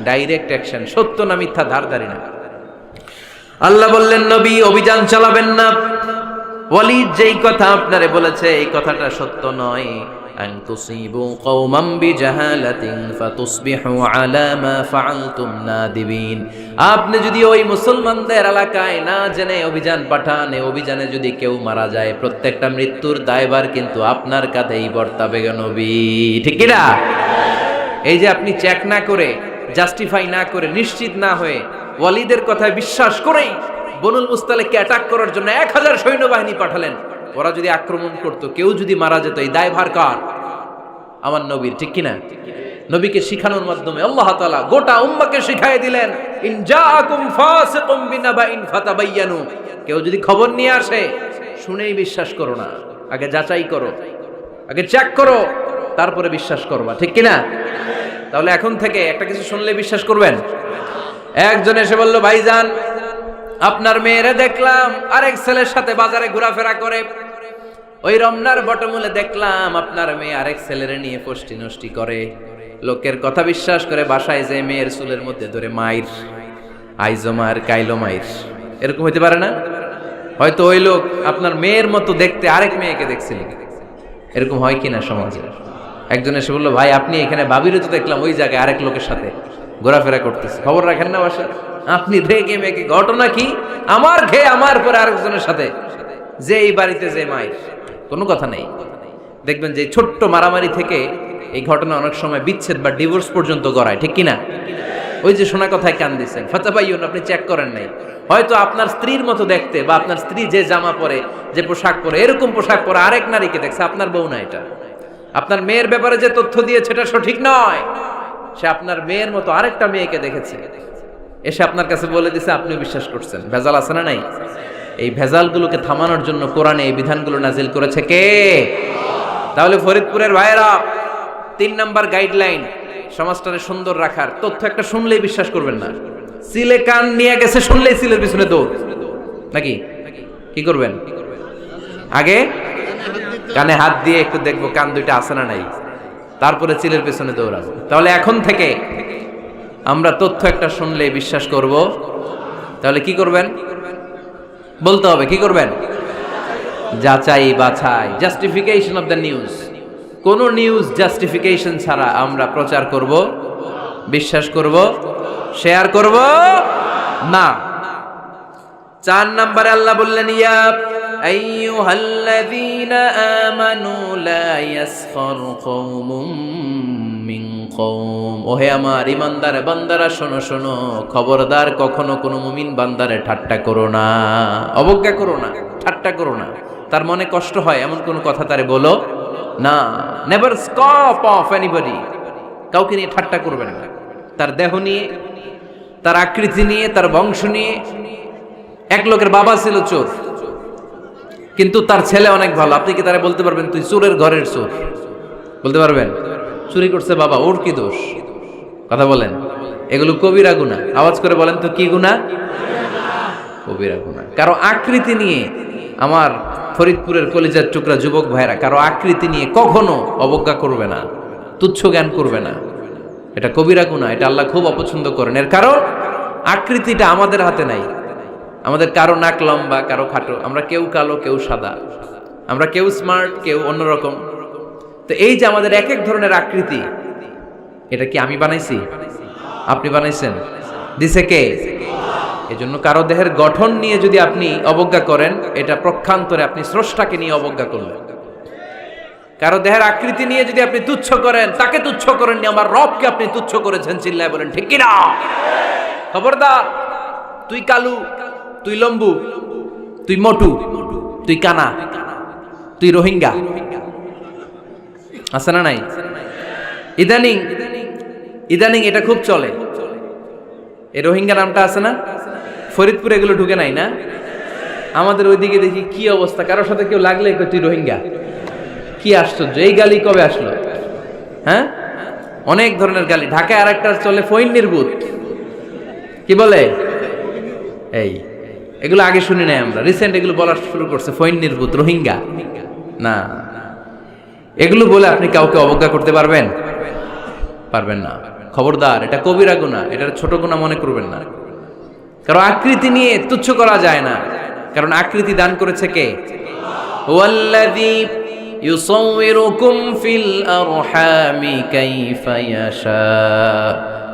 A: ডাইরেক্ট অ্যাকশন, সত্য না মিথ্যা ধার ধারি না। আল্লাহ বললেন, নবী অভিযান চালাবেন না। ওয়ালিদ যেই কথা আপনারে বলেছে এই কথাটা সত্য নয়। আন তুসিবু কওমান বিজাহালাতিন ফাতুসবিহু আলা মা ফাআলতুম নাদিবিন। আপনি যদি ওই মুসলমানদের এলাকায় না জেনে অভিযান পাঠান, এই অভিযানে যদি কেউ মারা যায়, প্রত্যেকটা মৃত্যুর দায়ভার কিন্তু আপনার কাঁধেই বর্তাবে গো নবী, ঠিক কি না? এই যে আপনি চেক না করে, জাস্টিফাই না করে, নিশ্চিত না হয়ে, ওয়ালিদের কথায় বিশ্বাস করেই বনুল মুস্তালিককে অ্যাটাক করার জন্য 1000 সৈন্যবাহিনী পাঠালেন। ওরা যদি আক্রমণ করত, কেউ যদি মারা যেত, এই দায়ভার কার? আমার নবীর, ঠিক কিনা? নবীকে শিখানোর মাধ্যমে আল্লাহ তাআলা গোটা উম্মাহকে শিখাই দিলেন, ইন জাআকুম ফাসিকুম বিনাবাইন ফাতাবায়ানু। কেউ যদি খবর নিয়ে আসে, শুনেই বিশ্বাস করো না, আগে যাচাই করো, আগে চেক করো, তারপরে বিশ্বাস করবা, ঠিক কিনা? তাহলে এখন থেকে একটা কিছু শুনলে বিশ্বাস করবেন? একজন এসে বলল, ভাইজান আপনার মেয়েরে দেখলাম আরেক ছেলের সাথে বাজারে ঘোরাফেরা করে, ওই রমনার বটমূলে দেখলাম আপনার মেয়ে আরেক ছেলেরে নিয়ে ফষ্টি নষ্টি করে। লোকের কথা বিশ্বাস করে বাসায় যে মেয়ের চুলের মধ্যে ধরে মাইর, আইজো মার কাইলো মাইর, এরকম হইতে পারে না? হয়তো ওই লোক আপনার মেয়ের মতো দেখতে আরেক মেয়েকে দেখছিলেন। এরকম হয় কিনা সমাজে? একজন এসে বললো, ভাই আপনি এখানে ভাবিরও তো দেখলাম ওই জায়গায় আরেক লোকের সাথে ঘোরাফেরা করতেছে, খবর রাখেন না বাসায়? আপনি রেগে মেগে, ঘটনা কি? আমার খেয়ে আমার পরে আরেকজনের সাথে, যে এই বাড়িতে যে মায়ের, কোনো কথা নেই। দেখবেন যে ছোট্ট মারামারি থেকে এই ঘটনা অনেক সময় বিচ্ছেদ বা ডিভোর্স পর্যন্ত গড়ায়, ঠিক কিনা? ওই যে শোনা কথায় কান দিচ্ছেন, ফাতাবাইয়ুন, আপনি চেক করেন নাই। হয়তো আপনার স্ত্রীর মতো দেখতে, বা আপনার স্ত্রী যে জামা পরে, যে পোশাক পরে, এরকম পোশাক পরে আরেক নারীকে দেখছে, আপনার বউ না এটা। আপনার মেয়ের ব্যাপারে যে তথ্য দিয়েছে এটা সঠিক নয়, সে আপনার মেয়ের মতো আরেকটা মেয়েকে দেখেছে, এসে আপনার কাছে বলে দিছে, আপনি বিশ্বাস করছেন। ভেজাল আছে না নাই? এই ভেজালগুলোকে থামানোর জন্য কোরআনে এই বিধানগুলো নাজিল করেছে কে? তাহলে ফরিদপুরের ভাইয়েরা, 3 নাম্বার গাইডলাইন সমাজটারে সুন্দর রাখার, তথ্য একটা শুনলেই বিশ্বাস করবেন না। সিলে কান নিয়ে গেছে, শুনলেই সিলের পিছনে দৌড়, নাকি? কি করবেন? আগে কানে হাত দিয়ে একটু দেখবো কান দুইটা আছে না নাই, তারপরে চিলের পেছনে দৌড়াবো। তাহলে এখন থেকে আমরা তথ্য একটা শুনলে বিশ্বাস করব। তাহলে কি করবেন? বলতে হবে কি করবেন? যাচাই বাছাই, জাস্টিফিকেশন অফ দ্য নিউজ। কোন নিউজ জাস্টিফিকেশন ছাড়া আমরা প্রচার করব, বিশ্বাস করব, শেয়ার করব না। 4 নম্বরে আল্লাহ বললেন, ইয়া আইয়ুহাল্লাযীনা আমানু লা ইয়াসখার কওমুম মিন কওম। ওহে আমার ঈমানদার বান্দারা, শোনো শোনো, খবরদার কখনো কোনো মুমিন বান্দারে ঠাট্টা করো না, অবজ্ঞা করো না, ঠাট্টা করো না। তার মনে কষ্ট হয় এমন কোনো কথা তারে বলো না। Never scoff of anybody. কাউকে নিয়ে ঠাট্টা করবেন না, তার দেহ নিয়ে, তার আকৃতি নিয়ে, তার বংশ নিয়ে। এক লোকের বাবা ছিল চোর, কিন্তু তার ছেলে অনেক ভালো। আপনি কি তারা বলতে পারবেন তুই চোরের ঘরের চোর? বলতে পারবেন? চুরি করছে বাবা, ওর কি দোষ? কথা বলেন। এগুলো কবিরা গুনাহ। আওয়াজ করে বলেন তো কি গুনাহ? কবিরা গুনাহ। কারো আকৃতি নিয়ে, আমার ফরিদপুরের কলিজার টুকরা যুবক ভাইরা, কারো আকৃতি নিয়ে কখনো অবজ্ঞা করবে না, তুচ্ছ জ্ঞান করবে না। এটা কবিরা গুনাহ, এটা আল্লাহ খুব অপছন্দ করেন। এর কারণ আকৃতিটা আমাদের হাতে নাই। আমাদের কারো নাক লম্বা, কারো খাটো, আমরা কেউ কালো, কেউ সাদা, আমরা কেউ স্মার্ট, কেউ অন্যরকম। তো এই যে আমাদের এক এক ধরনের আকৃতি, এটা কি আমি বানাইছি? আপনি বানাইছেন? দিছে কে? এজন্য কারো দেহের গঠন নিয়ে যদি আপনি অবজ্ঞা করেন, এটা প্রক্ষান্তরে আপনি স্রষ্টাকে নিয়ে অবজ্ঞা করলেন। কারো দেহের আকৃতি নিয়ে যদি আপনি তুচ্ছ করেন, তাকে তুচ্ছ করেননি, আমার রবকে আপনি তুচ্ছ করেছেন। চিল্লায় বলেন ঠিক কি না? খবরদার, তুই কালু, তুই লম্বু, তুই মোটু, তুই কানা, তুই রোহিঙ্গা, আছে না নাই? ইদানিং ইদানিং এটা খুব চলে। এই রোহিঙ্গা নামটা আছে না? ফরিদপুরে এগুলো ঢুকে নাই না? আমাদের ওইদিকে দেখি কি অবস্থা, কারোর সাথে কেউ লাগলে তুই রোহিঙ্গা। কি আশ্চর্য, এই গালি কবে আসলো? হ্যাঁ, অনেক ধরনের গালি। ঢাকায় আর একটা চলে ফইন্নির ভূত, কি বলে? এই এগুলো আগে শুনি নাই আমরা, রিসেন্ট এগুলো বলা শুরু করছে ফৈন্নির ভূত, রোহিঙ্গা। না, এগুলো বলে আপনি কাউকে অবজ্ঞা করতে পারবেন? পারবেন না। খবরদার, এটা কবিরা গুনাহ, এটা ছোট গুনাহ মনে করবেন না। কারণ আকৃতি নিয়ে তুচ্ছ করা যায় না, কারণ আকৃতি দান করেছে কে? ওয়াল্লাযী ইউসাউবিরুকুম ফিল আরহামি কাইফা ইয়াশা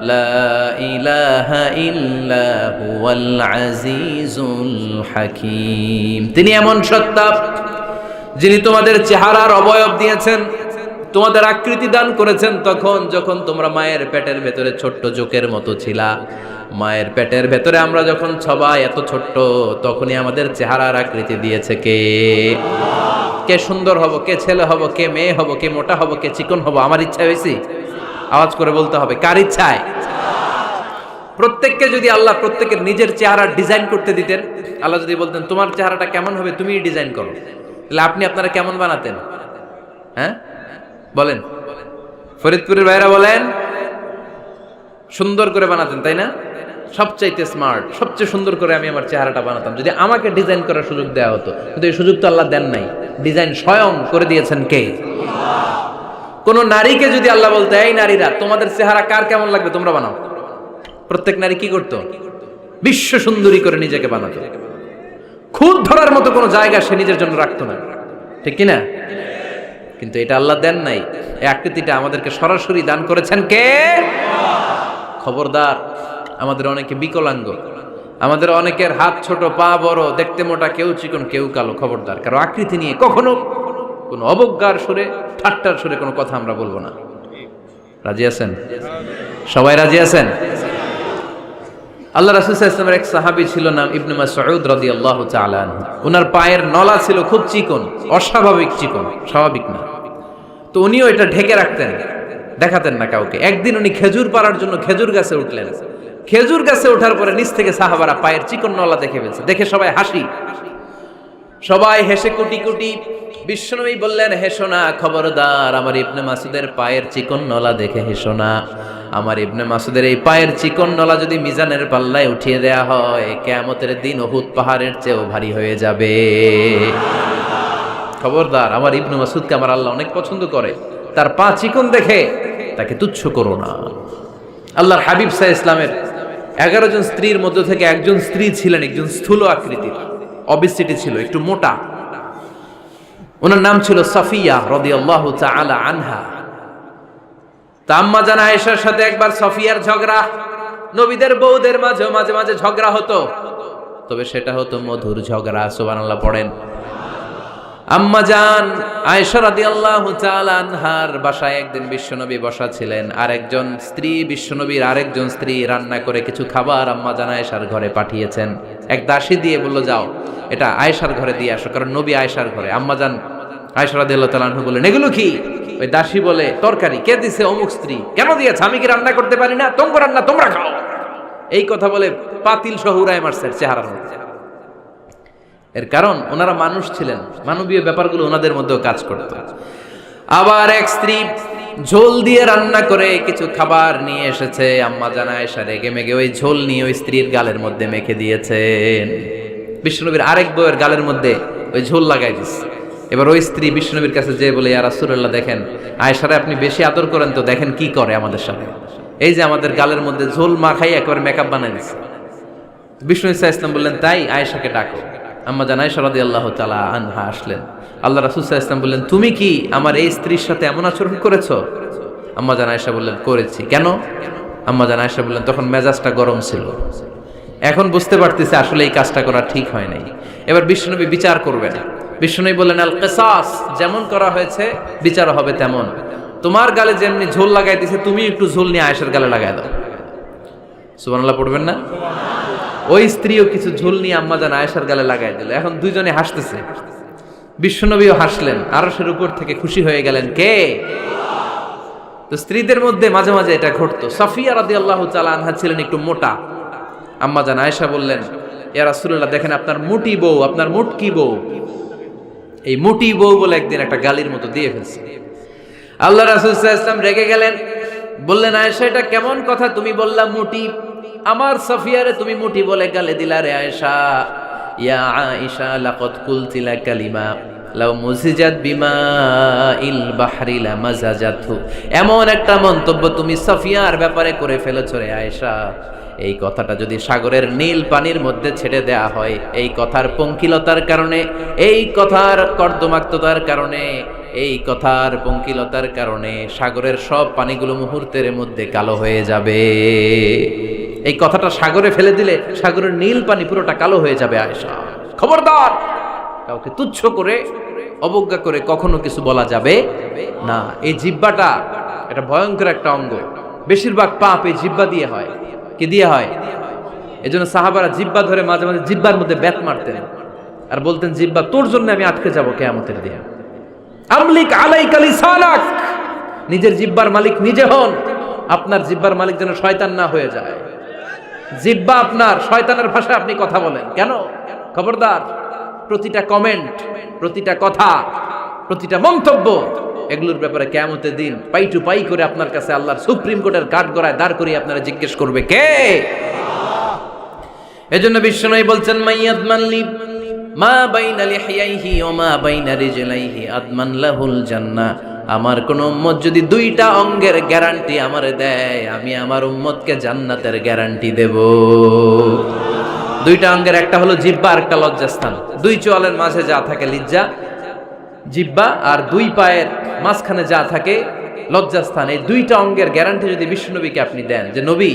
A: লা ইলাহা ইল্লা হুয়াল আজিজুল হাকীম। তিনি এমন সত্তা যিনি তোমাদের চেহারার অবয়ব দিয়েছেন, তোমাদের আকৃতি দান করেছেন তখন যখন তোমরা মায়ের পেটের ভেতরে ছোট্ট জোকের মতো ছিলা। মায়ের পেটের ভেতরে আমরা যখন সবাই এত ছোট্ট, তখনই আমাদের চেহারার আকৃতি দিয়েছে কে? কে সুন্দর হব, কে ছেলে হব, কে মেয়ে হব, কে মোটা হব, কে চিকন হব? আমার ইচ্ছা হয়েছে? আওয়াজ করে বলতে হবে, কার ইচ্ছায়? প্রত্যেককে যদি আল্লাহ প্রত্যেকের নিজের চেহারা ডিজাইন করতে দিতেন, আল্লাহ যদি বলতেন তোমার চেহারাটা কেমন হবে তুমি ডিজাইন করো, তাহলে আপনি আপনারা কেমন বানাতেন? হ্যাঁ বলেন, ফরিদপুরের ভাইরা বলেন, সুন্দর করে বানাতেন তাই না? সবচাইতে স্মার্ট, সবচেয়ে সুন্দর করে আমি আমার চেহারাটা বানাতাম যদি আমাকে ডিজাইন করার সুযোগ দেওয়া হতো। কিন্তু এই সুযোগ তো আল্লাহ দেন নাই। ডিজাইন স্বয়ং করে দিয়েছেন কে? কোন নারীকে যদি আল্লাহ বলতে, এই নারীরা তোমাদের চেহারা কার কেমন লাগবে তোমরা বানাও, প্রত্যেক নারী কি করতো? বিশ্ব সুন্দরী করে নিজেকে বানাতো। খুদ ধরার মতো কোনো জায়গা সে নিজের জন্য রাখতো না, ঠিক কিনা? কিন্তু এটা আল্লাহ দেন নাই। এই আকৃতিটা আমাদেরকে সরাসরি দান করেছেন কে? খবরদার, আমাদের অনেকে বিকলাঙ্গ, আমাদের অনেকের হাত ছোট, পা বড়, দেখতে মোটা, কেউ চিকন, কেউ কালো। খবরদার, কারো আকৃতি নিয়ে কখনো কোনো অবজ্ঞার সুরে, ঠাট্টার সুরে কোনো কথা আমরা বলবো না। রাজি আছেন? সবাই রাজি আছেন? আল্লাহ রাসূল সাল্লাল্লাহু আলাইহি ওয়াসাল্লামের এক সাহাবী ছিল, নাম ইবনে মাসউদ রাদিয়াল্লাহু তাআলা আনহু। ওনার পায়ের নলা ছিল খুব চিকন, অস্বাভাবিক চিকন, স্বাভাবিক না। তো উনিও এটা ঢেকে রাখতেন, দেখাতেন না কাউকে। একদিন উনি খেজুর পাড়ার জন্য খেজুর গাছে উঠলেন। খেজুর গাছে ওঠার পরে নিচ থেকে সাহাবারা পায়ের চিকন নলা দেখে ফেলছে। দেখে সবাই হাসি, সবাই হেসে কুটি কুটি। বিশ্বনবী বললেন, হেসো না, খবরদার, আমার ইবনে মাসুদের পায়ের চিকন নলা দেখে হেসো না। আমার ইবনে মাসুদের এই পায়ের চিকন নলা যদি মিজানের পাল্লায় উঠিয়ে দেয়া হয়, কিয়ামতের দিন উহুদ পাহাড়ের চেয়েও ভারী হয়ে যাবে। খবরদার, আমার ইবনে মাসুদকে আমার আল্লাহ অনেক পছন্দ করে, তার পা চিকন দেখে তাকে তুচ্ছ করো না। আল্লাহর হাবিব সাল্লাল্লাহু আলাইহি ওয়াসাল্লামের 11 জন স্ত্রীর মধ্য থেকে একজন স্ত্রী ছিলেন একজন স্থূল আকৃতির, অবিসিটি ছিল, একটু মোটা। ওনার নাম ছিল সাফিয়া রাদিয়াল্লাহু তাআলা আনহা। তা আম্মা জান আয়েশার সাথে একবার সাফিয়ার ঝগড়া। নবীদের বউদের মাঝে মাঝে মাঝে ঝগড়া হতো, তবে সেটা হতো মধুর ঝগড়া। সুবহানাল্লাহ পড়েন। আম্মা জান আয়েশা রাদিয়াল্লাহু তাআলা আনহার বাসায় একদিন বিশ্বনবী বসা ছিলেন। আরেকজন স্ত্রী, বিশ্বনবীর আরেকজন স্ত্রী রান্না করে কিছু খাবার আম্মা জান আয়েশার ঘরে পাঠিয়েছেন। এক দাসী দিয়ে বলল, যাও এটা আয়েশার ঘরে দিয়ে আসো, কারণ নবী আয়েশার ঘরে। আম্মা জান আয়েশা রাদিয়াল্লাহু তাআলা আনহা বললেন, এগুলো কি? ওই দাসী বলে, তরকারি। কে দিছে? অমুক স্ত্রী। কেন দিয়েছে? আমি কি রান্না করতে পারি না? তোমরা রান্না তোমরা খাও। এই কথা বলে পাতিল সহ উড়ায় মারছে চেহারার মধ্যে। এর কারণ ওনারা মানুষ ছিলেন, মানবীয় ব্যাপারগুলো ওনাদের মধ্যেও কাজ করত। আবার এক স্ত্রী ঝোল দিয়ে রান্না করে কিছু খাবার নিয়ে এসেছে। আম্মা জান আয়েশা রেগে মেগে ওই ঝোল নিয়ে ওই স্ত্রীর গালের মধ্যে মেখে দিয়েছেন। বিশ্বনবীর আরেক বউয়ের গালের মধ্যে ওই ঝোল লাগাই দিচ্ছে। এবার ওই স্ত্রী বিশ্বনবীর কাছে যেয়ে বলে, ইয়া রাসূলুল্লাহ, দেখেন আয়েশারে আপনি বেশি আদর করেন তো, দেখেন কি করে আমাদের সাথে। এই যে আমাদের গালের মধ্যে ঝোল মাখাই একবার মেকআপ বানাই দিচ্ছে। বিষ্ণু ইসা ইসলাম বললেন, তাই আয়েশাকে ডাকো। আম্মা জান আয়েশা রাদিয়াল্লাহু তাআলা আনহা আসলেন। আল্লাহ রাসূল সাল্লাল্লাহু আলাইহি ওয়াসাল্লাম বললেন, তুমি কি আমার এই স্ত্রীর সাথে এমন আচরণ করেছো? আম্মা জান আয়েশা বললেন, করেছি। কেন? আম্মা জান আয়েশা বললেন, তখন মেজাজটা গরম ছিল, এখন বুঝতে পারতেছি আসলে এই কাজটা করা ঠিক হয় নাই। এবার বিশ্বনবী বিচার করবেন। বিশ্বনবী বললেন, আল কিসাস, যেমন করা হয়েছে বিচার হবে তেমন। তোমার গালে যেমনি ঝোল লাগাই দিয়েছে, তুমি একটু ঝোল নিয়ে আয়েশার গালে লাগাই দাও। সুবহানাল্লাহ পড়বেন না? ওই স্ত্রীও কিছু ঝোল নিয়ে আম্মা জান আয়েশার গালে লাগাই দিল। এখন দুইজনে হাসতেছে, বিশ্বনবীও হাসলেন, আরশের উপর থেকে খুশি হয়ে গেলেন কে? তো স্ত্রীদের মধ্যে মাঝে মাঝে এটা ঘটতো। সাফিয়া রাদিয়াল্লাহু তাআলা আনহা ছিলেন একটু মোটা। আম্মা জান আয়েশা বললেন, ইয়া রাসূলুল্লাহ, দেখেন আপনার মুটি বউ, আপনার মুটকি বউ, এই মুটি বউ বলে একদিন একটা গালির মতো দিয়ে ফেলছে। আল্লাহ রাসূল সাল্লাল্লাহু আলাইহি ওয়াসাল্লাম রেগে গেলেন, বললেন, আয়েশা এটা কেমন কথা তুমি বললা মুটি? আমার সাফিয়ারে তুমি মুটি বলে গালে দিলা রে আয়েশা। ইয়া আয়েশা লাকাদ কুলতিলা কালিমা লাউ মুজিজাত বিমাইল বাহরি লামাজাজাতহু, এমন একটা মন্তব্য তুমি সাফিয়ার ব্যাপারে করে ফেলেছো রে আয়েশা, এই কথাটা যদি সাগরের নীল পানির মধ্যে ছেড়ে দেয়া হয়, এই কথার পঙ্কিলতার কারণে, এই কথার কর্দমাক্ততার কারণে, এই কথার পঙ্কিলতার কারণে সাগরের সব পানিগুলো মুহূর্তের মধ্যে কালো হয়ে যাবে। এই কথাটা সাগরে ফেলে দিলে সাগরের নীল পানি পুরোটা কালো হয়ে যাবে। আয়েশা খবরদার, কাউকে তুচ্ছ করে অবজ্ঞা করে কখনো কিছু বলা যাবে না। এই জিহ্বাটা এটা ভয়ঙ্কর একটা অঙ্গ, বেশিরভাগ পাপ এই জিহ্বা দিয়ে হয়। কি দিয়ে হয়? এজন্য সাহাবারা জিহ্বা ধরে মাঝে মাঝে জিহ্বার মধ্যে ব্যাত মারতেন আর বলতেন, জিহ্বা তোর জন্য আমি আটকে যাব কিয়ামতের দিন। আমলিক আলাইকা লিসানাক, নিজের জিহ্বার মালিক নিজে হন, আপনার জিহ্বার মালিক যেন শয়তান না হয়ে যায়। জিহ্বা আপনার, শয়তানের ভাষায় আপনি কথা বলেন কেন? খবরদার, প্রতিটা কমেন্ট, প্রতিটা কথা, প্রতিটা মন্তব্য, এগুলোর ব্যাপারে কিয়ামতের দিন পাই টু পাই করে আপনার কাছে আল্লাহর সুপ্রিম কোর্টের কাঠগড়ায় দাঁড় করিয়ে আপনারা জিজ্ঞেস করবে কে? এজন্য বিশ্বনবী বলছেন, মাইয়াদমান লি মা বাইনা লিহিয়াইহি ওয়া মা বাইনা রিজলাইহি আদমান লাহুল জান্নাহ। আমার কোন উম্মত যদি দুইটা অঙ্গের গ্যারান্টি আমারে দেয়, আমি আমার উম্মতকে জান্নাতের গ্যারান্টি দেব। দুইটা অঙ্গের, একটা হলো জিহ্বা আর একটা লজ্জাস্থান। দুই চোয়ালের মাঝে যা থাকে লিজ্জা, জিহ্বা, আর দুই পায়ের মাঝখানে যা থাকে লজ্জাস্থান। এই দুইটা অঙ্গের গ্যারান্টি যদি বিশ্বনবীকে আপনি দেন যে নবী,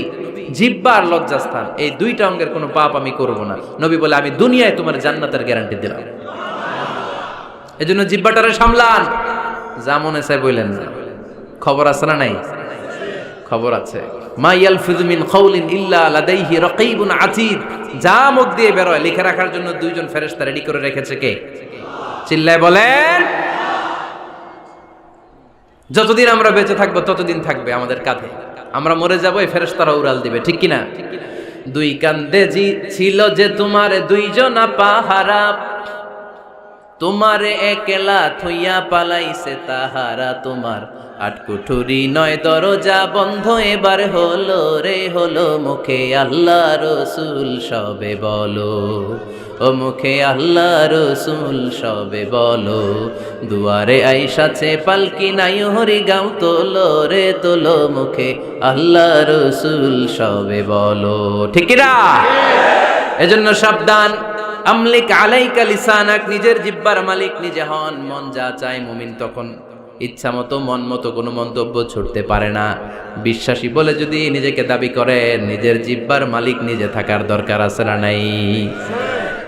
A: জিহ্বা আর লজ্জাস্থান এই দুইটা অঙ্গের কোনো পাপ আমি করব না, নবী বলে আমি দুনিয়ায় তোমার জান্নাতের গ্যারান্টি দিলাম। এজন্য জিহ্বাটারে সামলান, যা মনে চায় বললেন না। খবর আছে না নাই? খবর আছে। মা ইয়ালফিযু মিন কাউলিন ইল্লা লাদাইহি রাকীবুন আতীদ, যা মুখ দিয়ে বের হয় লিখে রাখার জন্য দুইজন ফেরেশতা রেডি করে রেখেছে কে? চিল্লায় বলেন। যতদিন আমরা বেঁচে থাকবো ততদিন থাকবে আমাদের কাঁধে, আমরা মরে যাবো এই ফেরেশতারা উড়াল দিবে, ঠিক কিনা? দুই কান্দে জি ছিল যে তোমার দুইজনা পাহারা, তোমারে একলা থইয়া পালাইছে তাহারা, তোমার আটকুঠুরি নয় দরজা বন্ধ এবার হলো রে হলো, মুখে আল্লাহ রসুল সবে বলো, ও মুখে আল্লাহ রসুল সবে বলো, দুয়ারে আইসাছে পালকি নাই হরি গাও তোলো রে তোলো, মুখে আল্লাহ রসুল সবে বলো, ঠিক কিনা? এজন্য সাবধান। আমলিক আলাইকা লিসানাক, নিজের জিহ্বার মালিক নিজে হন। মন যা চায় মুমিন তখন ইচ্ছা মতো মন মতো কোনো মন্তব্য ছুটতে পারে না। বিশ্বাসী বলে যদি নিজেকে দাবি করে, নিজের জিহ্বার মালিক নিজে থাকার দরকার আছে না নাই?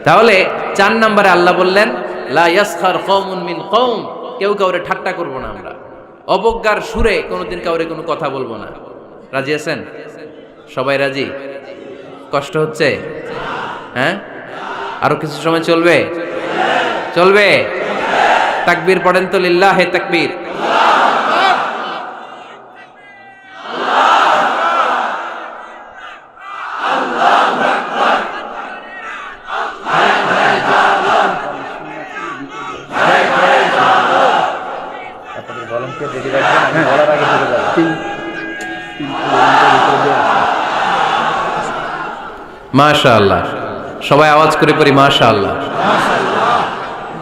A: তাহলে 4 নম্বরে আল্লাহ বললেন, লা ইয়াসখার কওমুন মিন কওম, কেউ কাউরে ঠাট্টা করব না আমরা, অবজ্ঞার সুরে কোনোদিন কাউরে কোনো কথা বলবো না। রাজি আছেন? সবাই রাজি? কষ্ট হচ্ছে? হ্যাঁ, আরো কিছু সময় চলবে? চলবে? তাকবীর পড়েন তো, লিল্লাহে তাকবীর। মাশাআল্লাহ, সবাই আওয়াজ করে পড়ি মাশাআল্লাহ।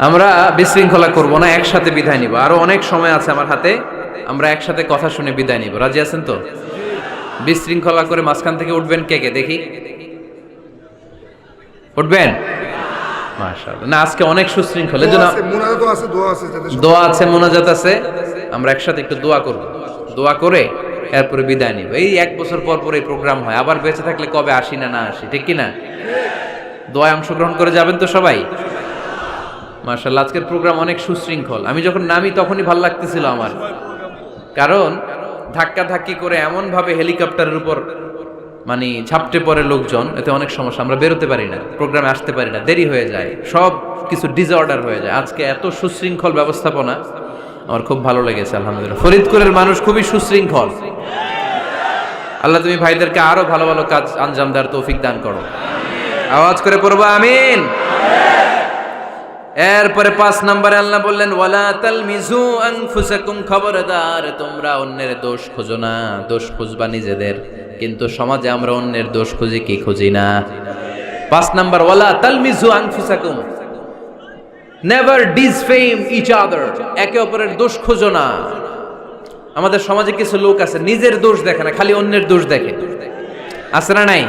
A: আমরা বিশৃঙ্খলা করব না, একসাথে বিদায় নিব। আরো অনেক সময় আছে আমার হাতে, আমরা একসাথে কথা শুনে বিদায় নিব। রাজি আছেন তো? বিশৃঙ্খলা করে মাঝখান থেকে উঠবেন কে কে দেখি? উঠবেন? মাশাআল্লাহ। না, আজকে অনেক সুশৃঙ্খল, এজন্য দোয়া আছে, মোনাজাত আছে। আমরা একসাথে একটু দোয়া করব, দোয়া করে এরপরে বিদায় নিব। এই 1 বছর পর পর এই প্রোগ্রাম হয়, আবার বেঁচে থাকলে কবে আসি না না আসি, ঠিক কিনা? দোয়ায় অংশগ্রহণ করে যাবেন তো সবাই? মাশাআল্লাহ, আজকের প্রোগ্রাম অনেক সুশৃঙ্খল। আমি যখন নামি তখনই ভালো লাগতেছিল আমার, কারণ ধাক্কা ধাক্কি করে এমন ভাবে হেলিকপ্টারের উপর মানে ঝাপটে পড়ে লোকজন, এতে অনেক সমস্যা, আমরা বেরোতে পারি না, প্রোগ্রামে আসতে পারি না, দেরি হয়ে যায়, সব কিছু ডিসঅর্ডার হয়ে যায়। আজকে এত সুশৃঙ্খল ব্যবস্থাপনা আমার খুব ভালো লেগেছে, আলহামদুলিল্লাহ। ফরিদপুরের মানুষ খুবই সুশৃঙ্খল। আল্লাহ তুমি ভাইদেরকে আরো ভালো ভালো কাজ আঞ্জাম দেওয়ার তৌফিক দান করো। আওয়াজ করে পড়বো আমিন। এরপরে 5 নম্বরে আল্লাহ বললেন, ওয়ালা তালমিজু আনফুসাকুম, খবরদার তোমরা অন্যের দোষ খোঁজো না, দোষ খুঁজবা নিজেদের। কিন্তু সমাজে আমরা অন্যের দোষ খুঁজি কি খুঁজি না? 5 নাম্বার, ওয়ালা তালমিজু আনফুসাকুম, নেভার ডিসফেম ইচ আদার, একে অপরের দোষ খোঁজো না। আমাদের সমাজে কিছু লোক আছে নিজের দোষ দেখে না, খালি অন্যের দোষ দেখে, আছে না নাই?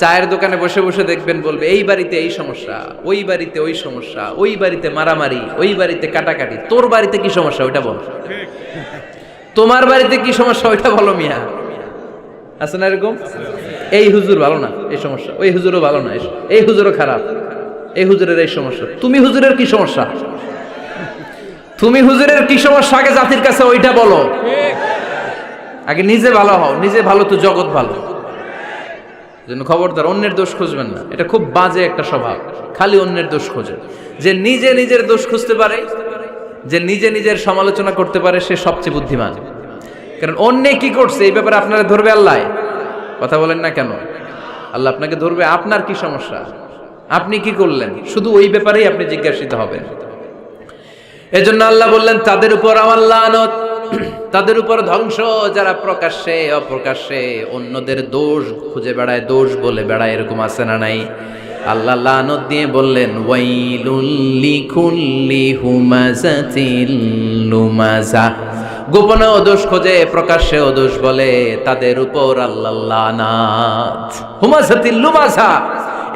A: চায়ের দোকানে বসে বসে দেখবেন বলবে এই বাড়িতে এই সমস্যা, ওই বাড়িতে ওই সমস্যা, ওই বাড়িতে মারামারি, ওই বাড়িতে কাটাকাটি, তোর বাড়িতে কি সমস্যা ওইটা বল, তোমার বাড়িতে কি সমস্যা ওইটা বলো মিয়া। আছে না এরকম? এই হুজুর ভালো না, এই সমস্যা, ওই হুজুরও ভালো না, এই হুজুরও খারাপ, এই হুজুরের এই সমস্যা। তুমি হুজুরের কি সমস্যা, তুমি হুজুরের কি সমস্যা আগে জাতির কাছে ওইটা বলো। আগে নিজে ভালো হও, নিজে ভালো তো জগৎ ভালো। জন্য খবরদার অন্যের দোষ খুঁজবেন না, এটা খুব বাজে একটা স্বভাব, খালি অন্যের দোষ খোঁজে। যে নিজে নিজের দোষ খুঁজতে পারে, যে নিজে নিজের সমালোচনা করতে পারে, সে সবচেয়ে বুদ্ধিমান। কারণ অন্যে কি করছে এই ব্যাপারে আপনারা ধরবে আল্লাহ। কথা বলেন না কেন? আল্লাহ আপনাকে ধরবে, আপনার কি সমস্যা, আপনি কি করলেন, শুধু ওই ব্যাপারেই আপনি জিজ্ঞাসিত হবেন। এজন্য আল্লাহ বললেন তাদের উপর আমার লানত, তাদের উপর ধ্বংস, যারা প্রকাশ্যে অপ্রকাশ্যে অন্যদের দোষ খুঁজে বেড়ায়, দোষ বলে বেড়ায়, এরকম আছে না নাই? আল্লাহ লানত দিয়ে বললেন ওয়াইলুল লিকুল্লি হুমাযাতিল লুমাযা, গোপনেও দোষ খোঁজে প্রকাশ্যেও দোষ বলে, তাদের উপর আল্লাহ লানাত। হুমাযাতিল লুমাযা,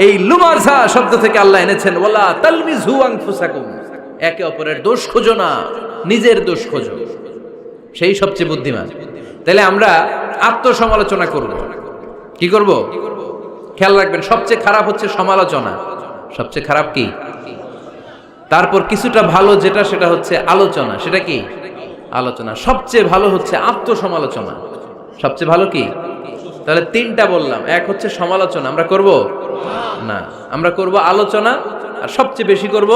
A: এই লুমাযা শব্দ থেকে আল্লাহ এনেছেন ওয়ালা তালমিজু আনফুসাকুম, একে অপরের দোষ খোঁজো না, নিজের দোষ খোঁজো, সেই সবচেয়ে বুদ্ধিমান। তাহলে আমরা আত্মসমালোচনা করব, কি করব? খেয়াল রাখবেন, সবচেয়ে খারাপ হচ্ছে সমালোচনা। সবচেয়ে খারাপ কি? তারপর কিছুটা ভালো যেটা, সেটা হচ্ছে আলোচনা। সেটা কি? আলোচনা। সবচেয়ে ভালো হচ্ছে আত্মসমালোচনা। সবচেয়ে ভালো কি? তাহলে তিনটা বললাম। এক হচ্ছে সমালোচনা, আমরা করব না, আমরা করব আলোচনা, আর সবচেয়ে বেশি করব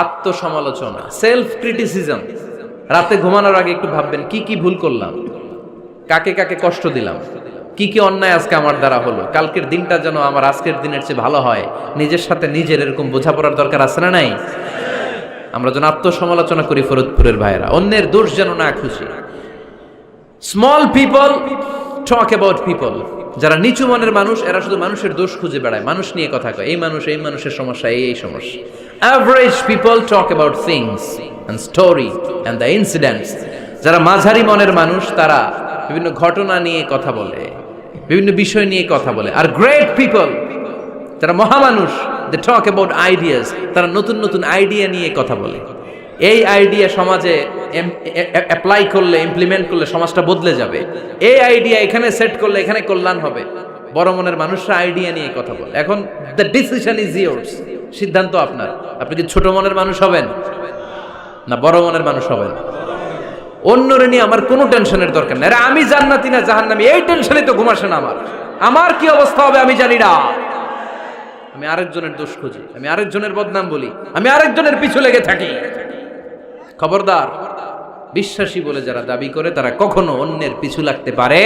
A: আত্মসমালোচনা, সেলফ ক্রিটিসিজম। রাতে ঘুমানোর আগে একটু ভাববেন কি কি ভুল করলাম, কাকে কাকে কষ্ট দিলাম, কি কি অন্যায় আজকে আমার দ্বারা হলো, কালকের দিনটা যেন আমার আজকের দিনের চেয়ে ভালো হয়। নিজের সাথে নিজের এরকম বোঝাপড়ার দরকার আছে না নাই? আমরা যেন আত্মসমালোচনা করি ফরিদপুরের ভাইয়েরা, অন্যের দোষ যেন না খুঁজি। Small people talk about people, যারা নিচু মনের মানুষ এরা শুধু মানুষের দোষ খুঁজে বেড়ায়, মানুষ নিয়ে কথা কয়, এই মানুষ, এই মানুষের সমস্যা, এই সমস্যা। Average people talk about things and story and the incidents. যারা মাঝারি মনের মানুষ তারা বিভিন্ন ঘটনা নিয়ে কথা বলে, বিভিন্ন বিষয় নিয়ে কথা বলে। আর গ্রেট পিপল, যারা মহামানুষ, দে টক অ্যাবাউট আইডিয়াস, তারা নতুন নতুন আইডিয়া নিয়ে কথা বলে। এই আইডিয়া সমাজে অ্যাপ্লাই করলে, ইমপ্লিমেন্ট করলে সমাজটা বদলে যাবে। এই আইডিয়া এখানে সেট করলে এখানে কল্যাণ হবে। বড় মনের মানুষরা আইডিয়া নিয়ে কথা বলে। এখন দ্য ডিসিশন ইজ ইয়োর্স, সিদ্ধান্ত আপনার। আপনি কি ছোট মনের মানুষ হবেন না বড় মনের মানুষ হবেন? অন্যরে নিয়ে আমার কোনো টেনশনের দরকার নেই। আমি জান্নাতি না জাহান্নামী, এই টেনশনে তো ঘুম আসে না আমার। আমার কি অবস্থা হবে আমি জানি না। আমি আরেকজনের দোষ খুঁজি, আমি আরেকজনের বদনাম বলি, আমি আরেকজনের পিছু লেগে থাকি। খবরদার, বিশ্বাসী বলে যারা দাবি করে তারা কখনো অন্যের পিছু লাগতে পারে।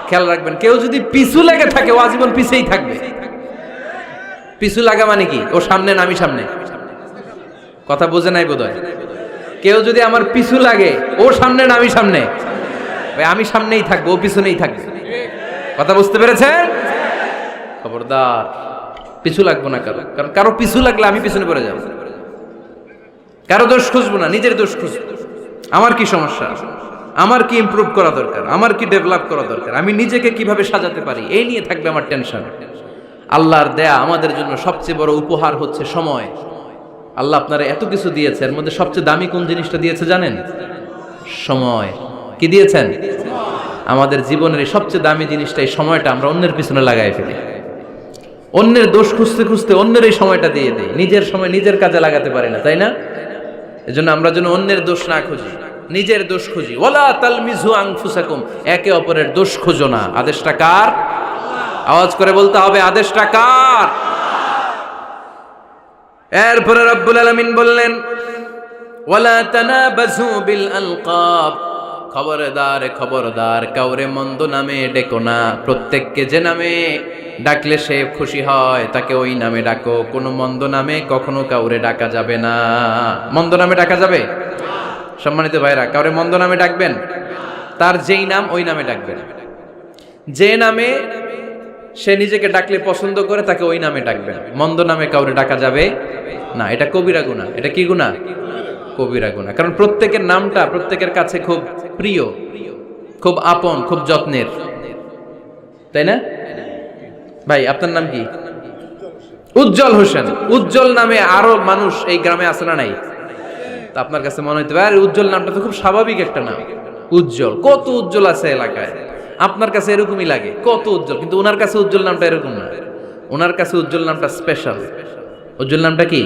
A: খেয়াল রাখবেন, কেউ যদি পিছু লেগে থাকে ও আজীবন পিছেই থাকবে। পিছু লাগা মানে কি? ও সামনে না আমি সামনে? কথা বোঝে নাই বোধহয়। কেউ যদি আমার পিছু লাগে, ও সামনে না আমি সামনে? আমি সামনেই থাকবো, ও পিছনেই থাকবে। কথা বুঝতে পেরেছেন? খবরদার, পিছু লাগবো না কারো, কারণ কারো পিছু লাগলে আমি পিছনে পড়ে যাবো। কারো দোষ খুঁজবো না, নিজের দোষ খুঁজবো। আমার কি সমস্যা, আমার কি ইমপ্রুভ করা দরকার, আমার কি ডেভেলপ করা দরকার, আমি নিজেকে কিভাবে সাজাতে পারি, এই নিয়ে থাকবে আমার টেনশন। আল্লাহর দেয়া আমাদের জন্য সবচেয়ে বড় উপহার হচ্ছে সময়। আল্লাহ আপনারা এত কিছু দিয়েছে, এর মধ্যে সবচেয়ে দামি কোন জিনিসটা দিয়েছে জানেন? সময়। কি দিয়েছেন? আমাদের জীবনের এই সবচেয়ে দামি জিনিসটা, এই সময়টা আমরা অন্যের পিছনে লাগাই ফেলি। অন্যের দোষ খুঁজতে খুঁজতে অন্যের এই সময়টা দিয়ে দেয়, নিজের সময় নিজের কাজে লাগাতে পারি না, তাই না? এজন্য আমরা যেন অন্যের দোষ না খুঁজি, নিজের দোষ খুঁজি। ওয়ালা তালমিজু আনফুসাকুম, একে অপরের দোষ খুঁজো না। আদেশটা কার? আওয়াজ করে বলতে হবে, আদেশটা কার? এরপরে রব্বুল আলামিন বললেন ওয়ালা তানাবাজু বিল আলকাব, খবরদার খবরদার, কাউরে মন্দ নামে ডেকো না। প্রত্যেককে যে নামে ডাকলে সে খুশি হয় তাকে ওই নামে ডাকো। কোনো মন্দ নামে কখনো কাউরে ডাকা যাবে না। মন্দ নামে ডাকা যাবে? সম্মানিত ভাইরা, কাউরে মন্দ নামে ডাকবেন? তার যেই নাম ওই নামে ডাকবেন। যে নামে সে নিজেকে ডাকলে পছন্দ করে তাকে ওই নামে ডাকবেন, মন্দ নামে কাউরে ডাকা যাবে না। এটা কবিরা গুনাহ। এটা কি গুনাহ? কবিরা গুনাহ। কারণ প্রত্যেকের নামটা প্রত্যেকের কাছে খুব প্রিয়, খুব আপন, খুব যত্নের, তাই না? ভাই আপনার নাম কি? উজ্জ্বল হোসেন। উজ্জ্বল নামে আরো মানুষ এই গ্রামে আছে না নাই? তা আপনার কাছে মনে হইতে পারে উজ্জ্বল নামটা তো খুব স্বাভাবিক একটা নাম। উজ্জ্বল, কত উজ্জ্বল আছে এলাকায়, আপনার কাছে এরকমই লাগে কত উজ্জ্বল, কিন্তু ওনার কাছে উজ্জ্বল নামটা এরকম না। ওনার কাছে উজ্জ্বল নামটা স্পেশাল। উজ্জ্বল নামটা কি?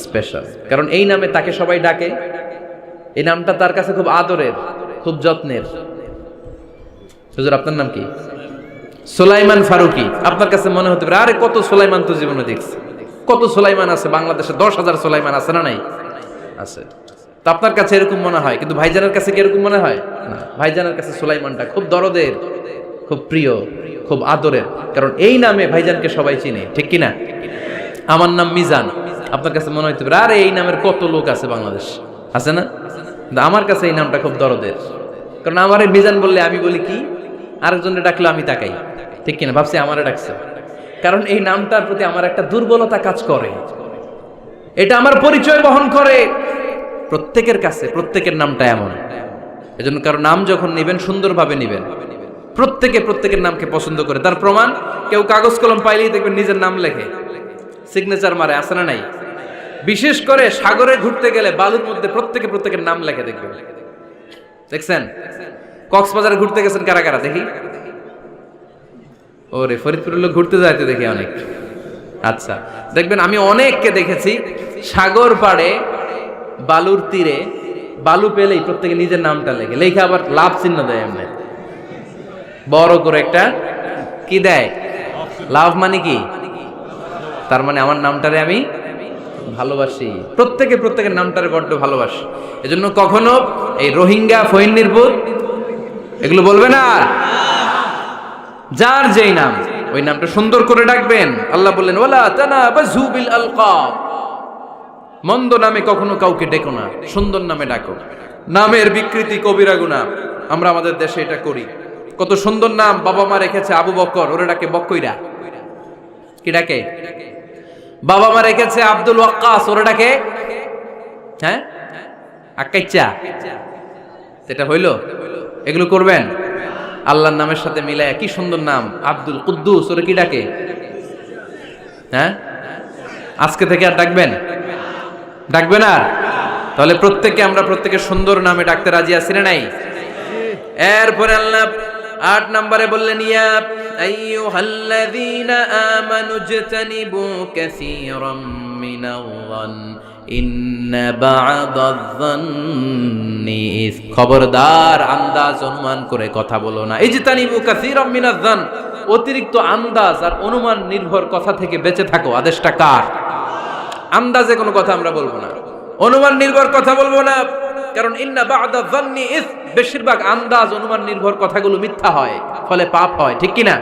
A: স্পেশাল। কারণ এই নামে তাকে সবাই ডাকে, এই নামটা তার কাছে খুব আদরের, খুব যত্নের। হুজুর আপনার নাম কি? সুলাইমান ফারুকি। আপনার কাছে মনে হতে পারে আরে কত সুলাইমান তো জীবনে দেখছি, কত সুলাইমান আছে বাংলাদেশে, 10,000 সুলাইমান আছে না নাই? আছে। তো আপনার কাছে এরকম মনে হয়, কিন্তু ভাইজানের কাছে কি এরকম মনে হয় না? ভাইজানের কাছে সুলাইমানটা খুব দরদের, খুব প্রিয়, খুব আদরের। কারণ এই নামে ভাইজানকে সবাই চিনে, ঠিক কিনা? আমার নাম মিজান, আপনার কাছে মনে হইতে পারে আরে এই নামের কত লোক আছে বাংলাদেশ, আছে না? কিন্তু আমার কাছে এই নামটা খুব দরদের। কারণ আমারে মিজান বললে আমি বলি কি, আরেকজনের ডাকলে আমি তাকাই, ঠিক কিনা? ভাবছি আমারে ডাকছে, কারণ এই নামটার প্রতি আমার একটা দুর্বলতা কাজ করে, এটা আমার পরিচয় বহন করে প্রত্যেকের কাছে। প্রত্যেকের নামটা এমন, এজন্য কারো নাম যখন নেবেন সুন্দরভাবে নেবেন। প্রত্যেকে প্রত্যেকের নামকে পছন্দ করে। তার প্রমাণ, কেউ কাগজ কলম পাইলেই দেখবেন নিজের নাম লেখে, সিগনেচার মারে, আছে না নাই? বিশেষ করে সাগরে ঘুরতে গেলে বালুর মধ্যে প্রত্যেকে প্রত্যেকের নাম লেখে, দেখবেন, দেখছেন? কক্সবাজারে ঘুরতে গেছেন কারা কারা দেখি? ওরে ফরিদপুরের লোক ঘুরতে যাইতে দেখি অনেক। আচ্ছা, দেখবেন আমি অনেককে দেখেছি সাগর পাড়ে বালুর তীরে বালু পেলেই প্রত্যেকে নিজের নামটা লেখে, লেখে আবার লাভ চিহ্ন দেয়, এমনি বড় করে একটা কি দেয়, লাভ মানে কি? তার মানে আমার নামটারে আমি ভালোবাসি। প্রত্যেকে প্রত্যেকের নামটারে বড্ড ভালোবাসি। এজন্য কখনো এই রোহিঙ্গা, ফইন্নিরপুর এগুলো বলবে না। যার যেই নাম, ওই নামটা সুন্দর করে ডাকবেন। আল্লাহ বললেন ওয়ালা তানাবাযু বিল আলকাব, মন্দ নামে কখনো কাউকে ডেকো না, সুন্দর নামে ডাকো। নামের বিকৃতি কবিরা গুনাহ। আমরা আমাদের দেশে এটা করি। কত সুন্দর নাম বাবা মা রেখেছে, আবু বকর, ওরে ডাকে বক্কইরা। কি ডাকে? বাবা মা রেখেছে আব্দুল ওয়াক্কাস, ওরে ডাকে হ্যাঁ আক্কাইচা। এটা হইলো? এগুলো করবেন আল্লাহর নামের সাথে মিলায়। কি সুন্দর নাম, আব্দুল কুদ্দুস, ওরে কি ডাকে? হ্যাঁ, আজকে থেকে আর ডাকবেন? ডাকবেন আর? তাহলে প্রত্যেককে আমরা প্রত্যেকের সুন্দর নামে ডাকতে রাজি আছি না নাই? এরপরে আল্লাহ 8 নম্বরে বললেন ইয়া আইয়ুহাল্লাযীনা আমানু জতানিবু কাসীরাম মিনাল-যান ইন্না বা'দায-যান্নি ইস। খবরদার, আন্দাজ অনুমান করে কথা বলো না। ইজতানিবু কাসীরাম মিনাজ-যান, অতিরিক্ত আন্দাজ আর অনুমান নির্ভর কথা থেকে বেঁচে থাকো। আদেশটা কার? আন্দাজে কোনো কথা আমরা বলবো না, অনুমান নির্ভর কথা বলবো না। কারণ ইন্না বা'দায-যান্নি ইস, বেশিরভাগ আন্দাজ অনুমান নির্ভর কথাগুলো মিথ্যা হয়, ফলে পাপ হয়, ঠিক কিনা?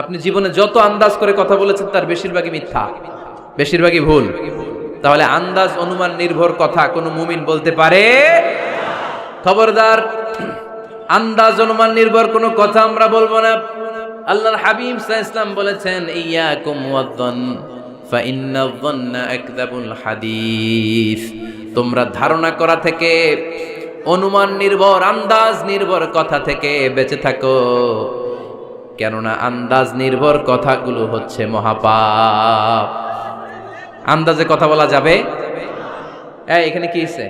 A: আপনি জীবনে যত আন্দাজ করে কথা বলেছেন তার বেশিরভাগই মিথ্যা, বেশিরভাগই ভুল। তাহলে আন্দাজ অনুমান নির্ভর কথা কোনো মুমিন বলতে পারে? খবরদার, আন্দাজ অনুমান নির্ভর কোনো কথা আমরা বলবো না। আল্লাহর হাবিব সাল্লাল্লাহু আলাইহি ওয়াসাল্লাম বলেছেন ইয়াকুম ওয়ায-যান ফাইন্নায-যান্না আকযাবুল হাদিস। তোমরা ধারণা করা থেকে, অনুমান নির্ভর, আন্দাজ নির্ভর কথা থেকে বেঁচে থাকো, কেননা আন্দাজ নির্ভর কথাগুলো হচ্ছে মহাপাপ। আন্দাজে কথা বলা যাবে? এখানে কি হইছে?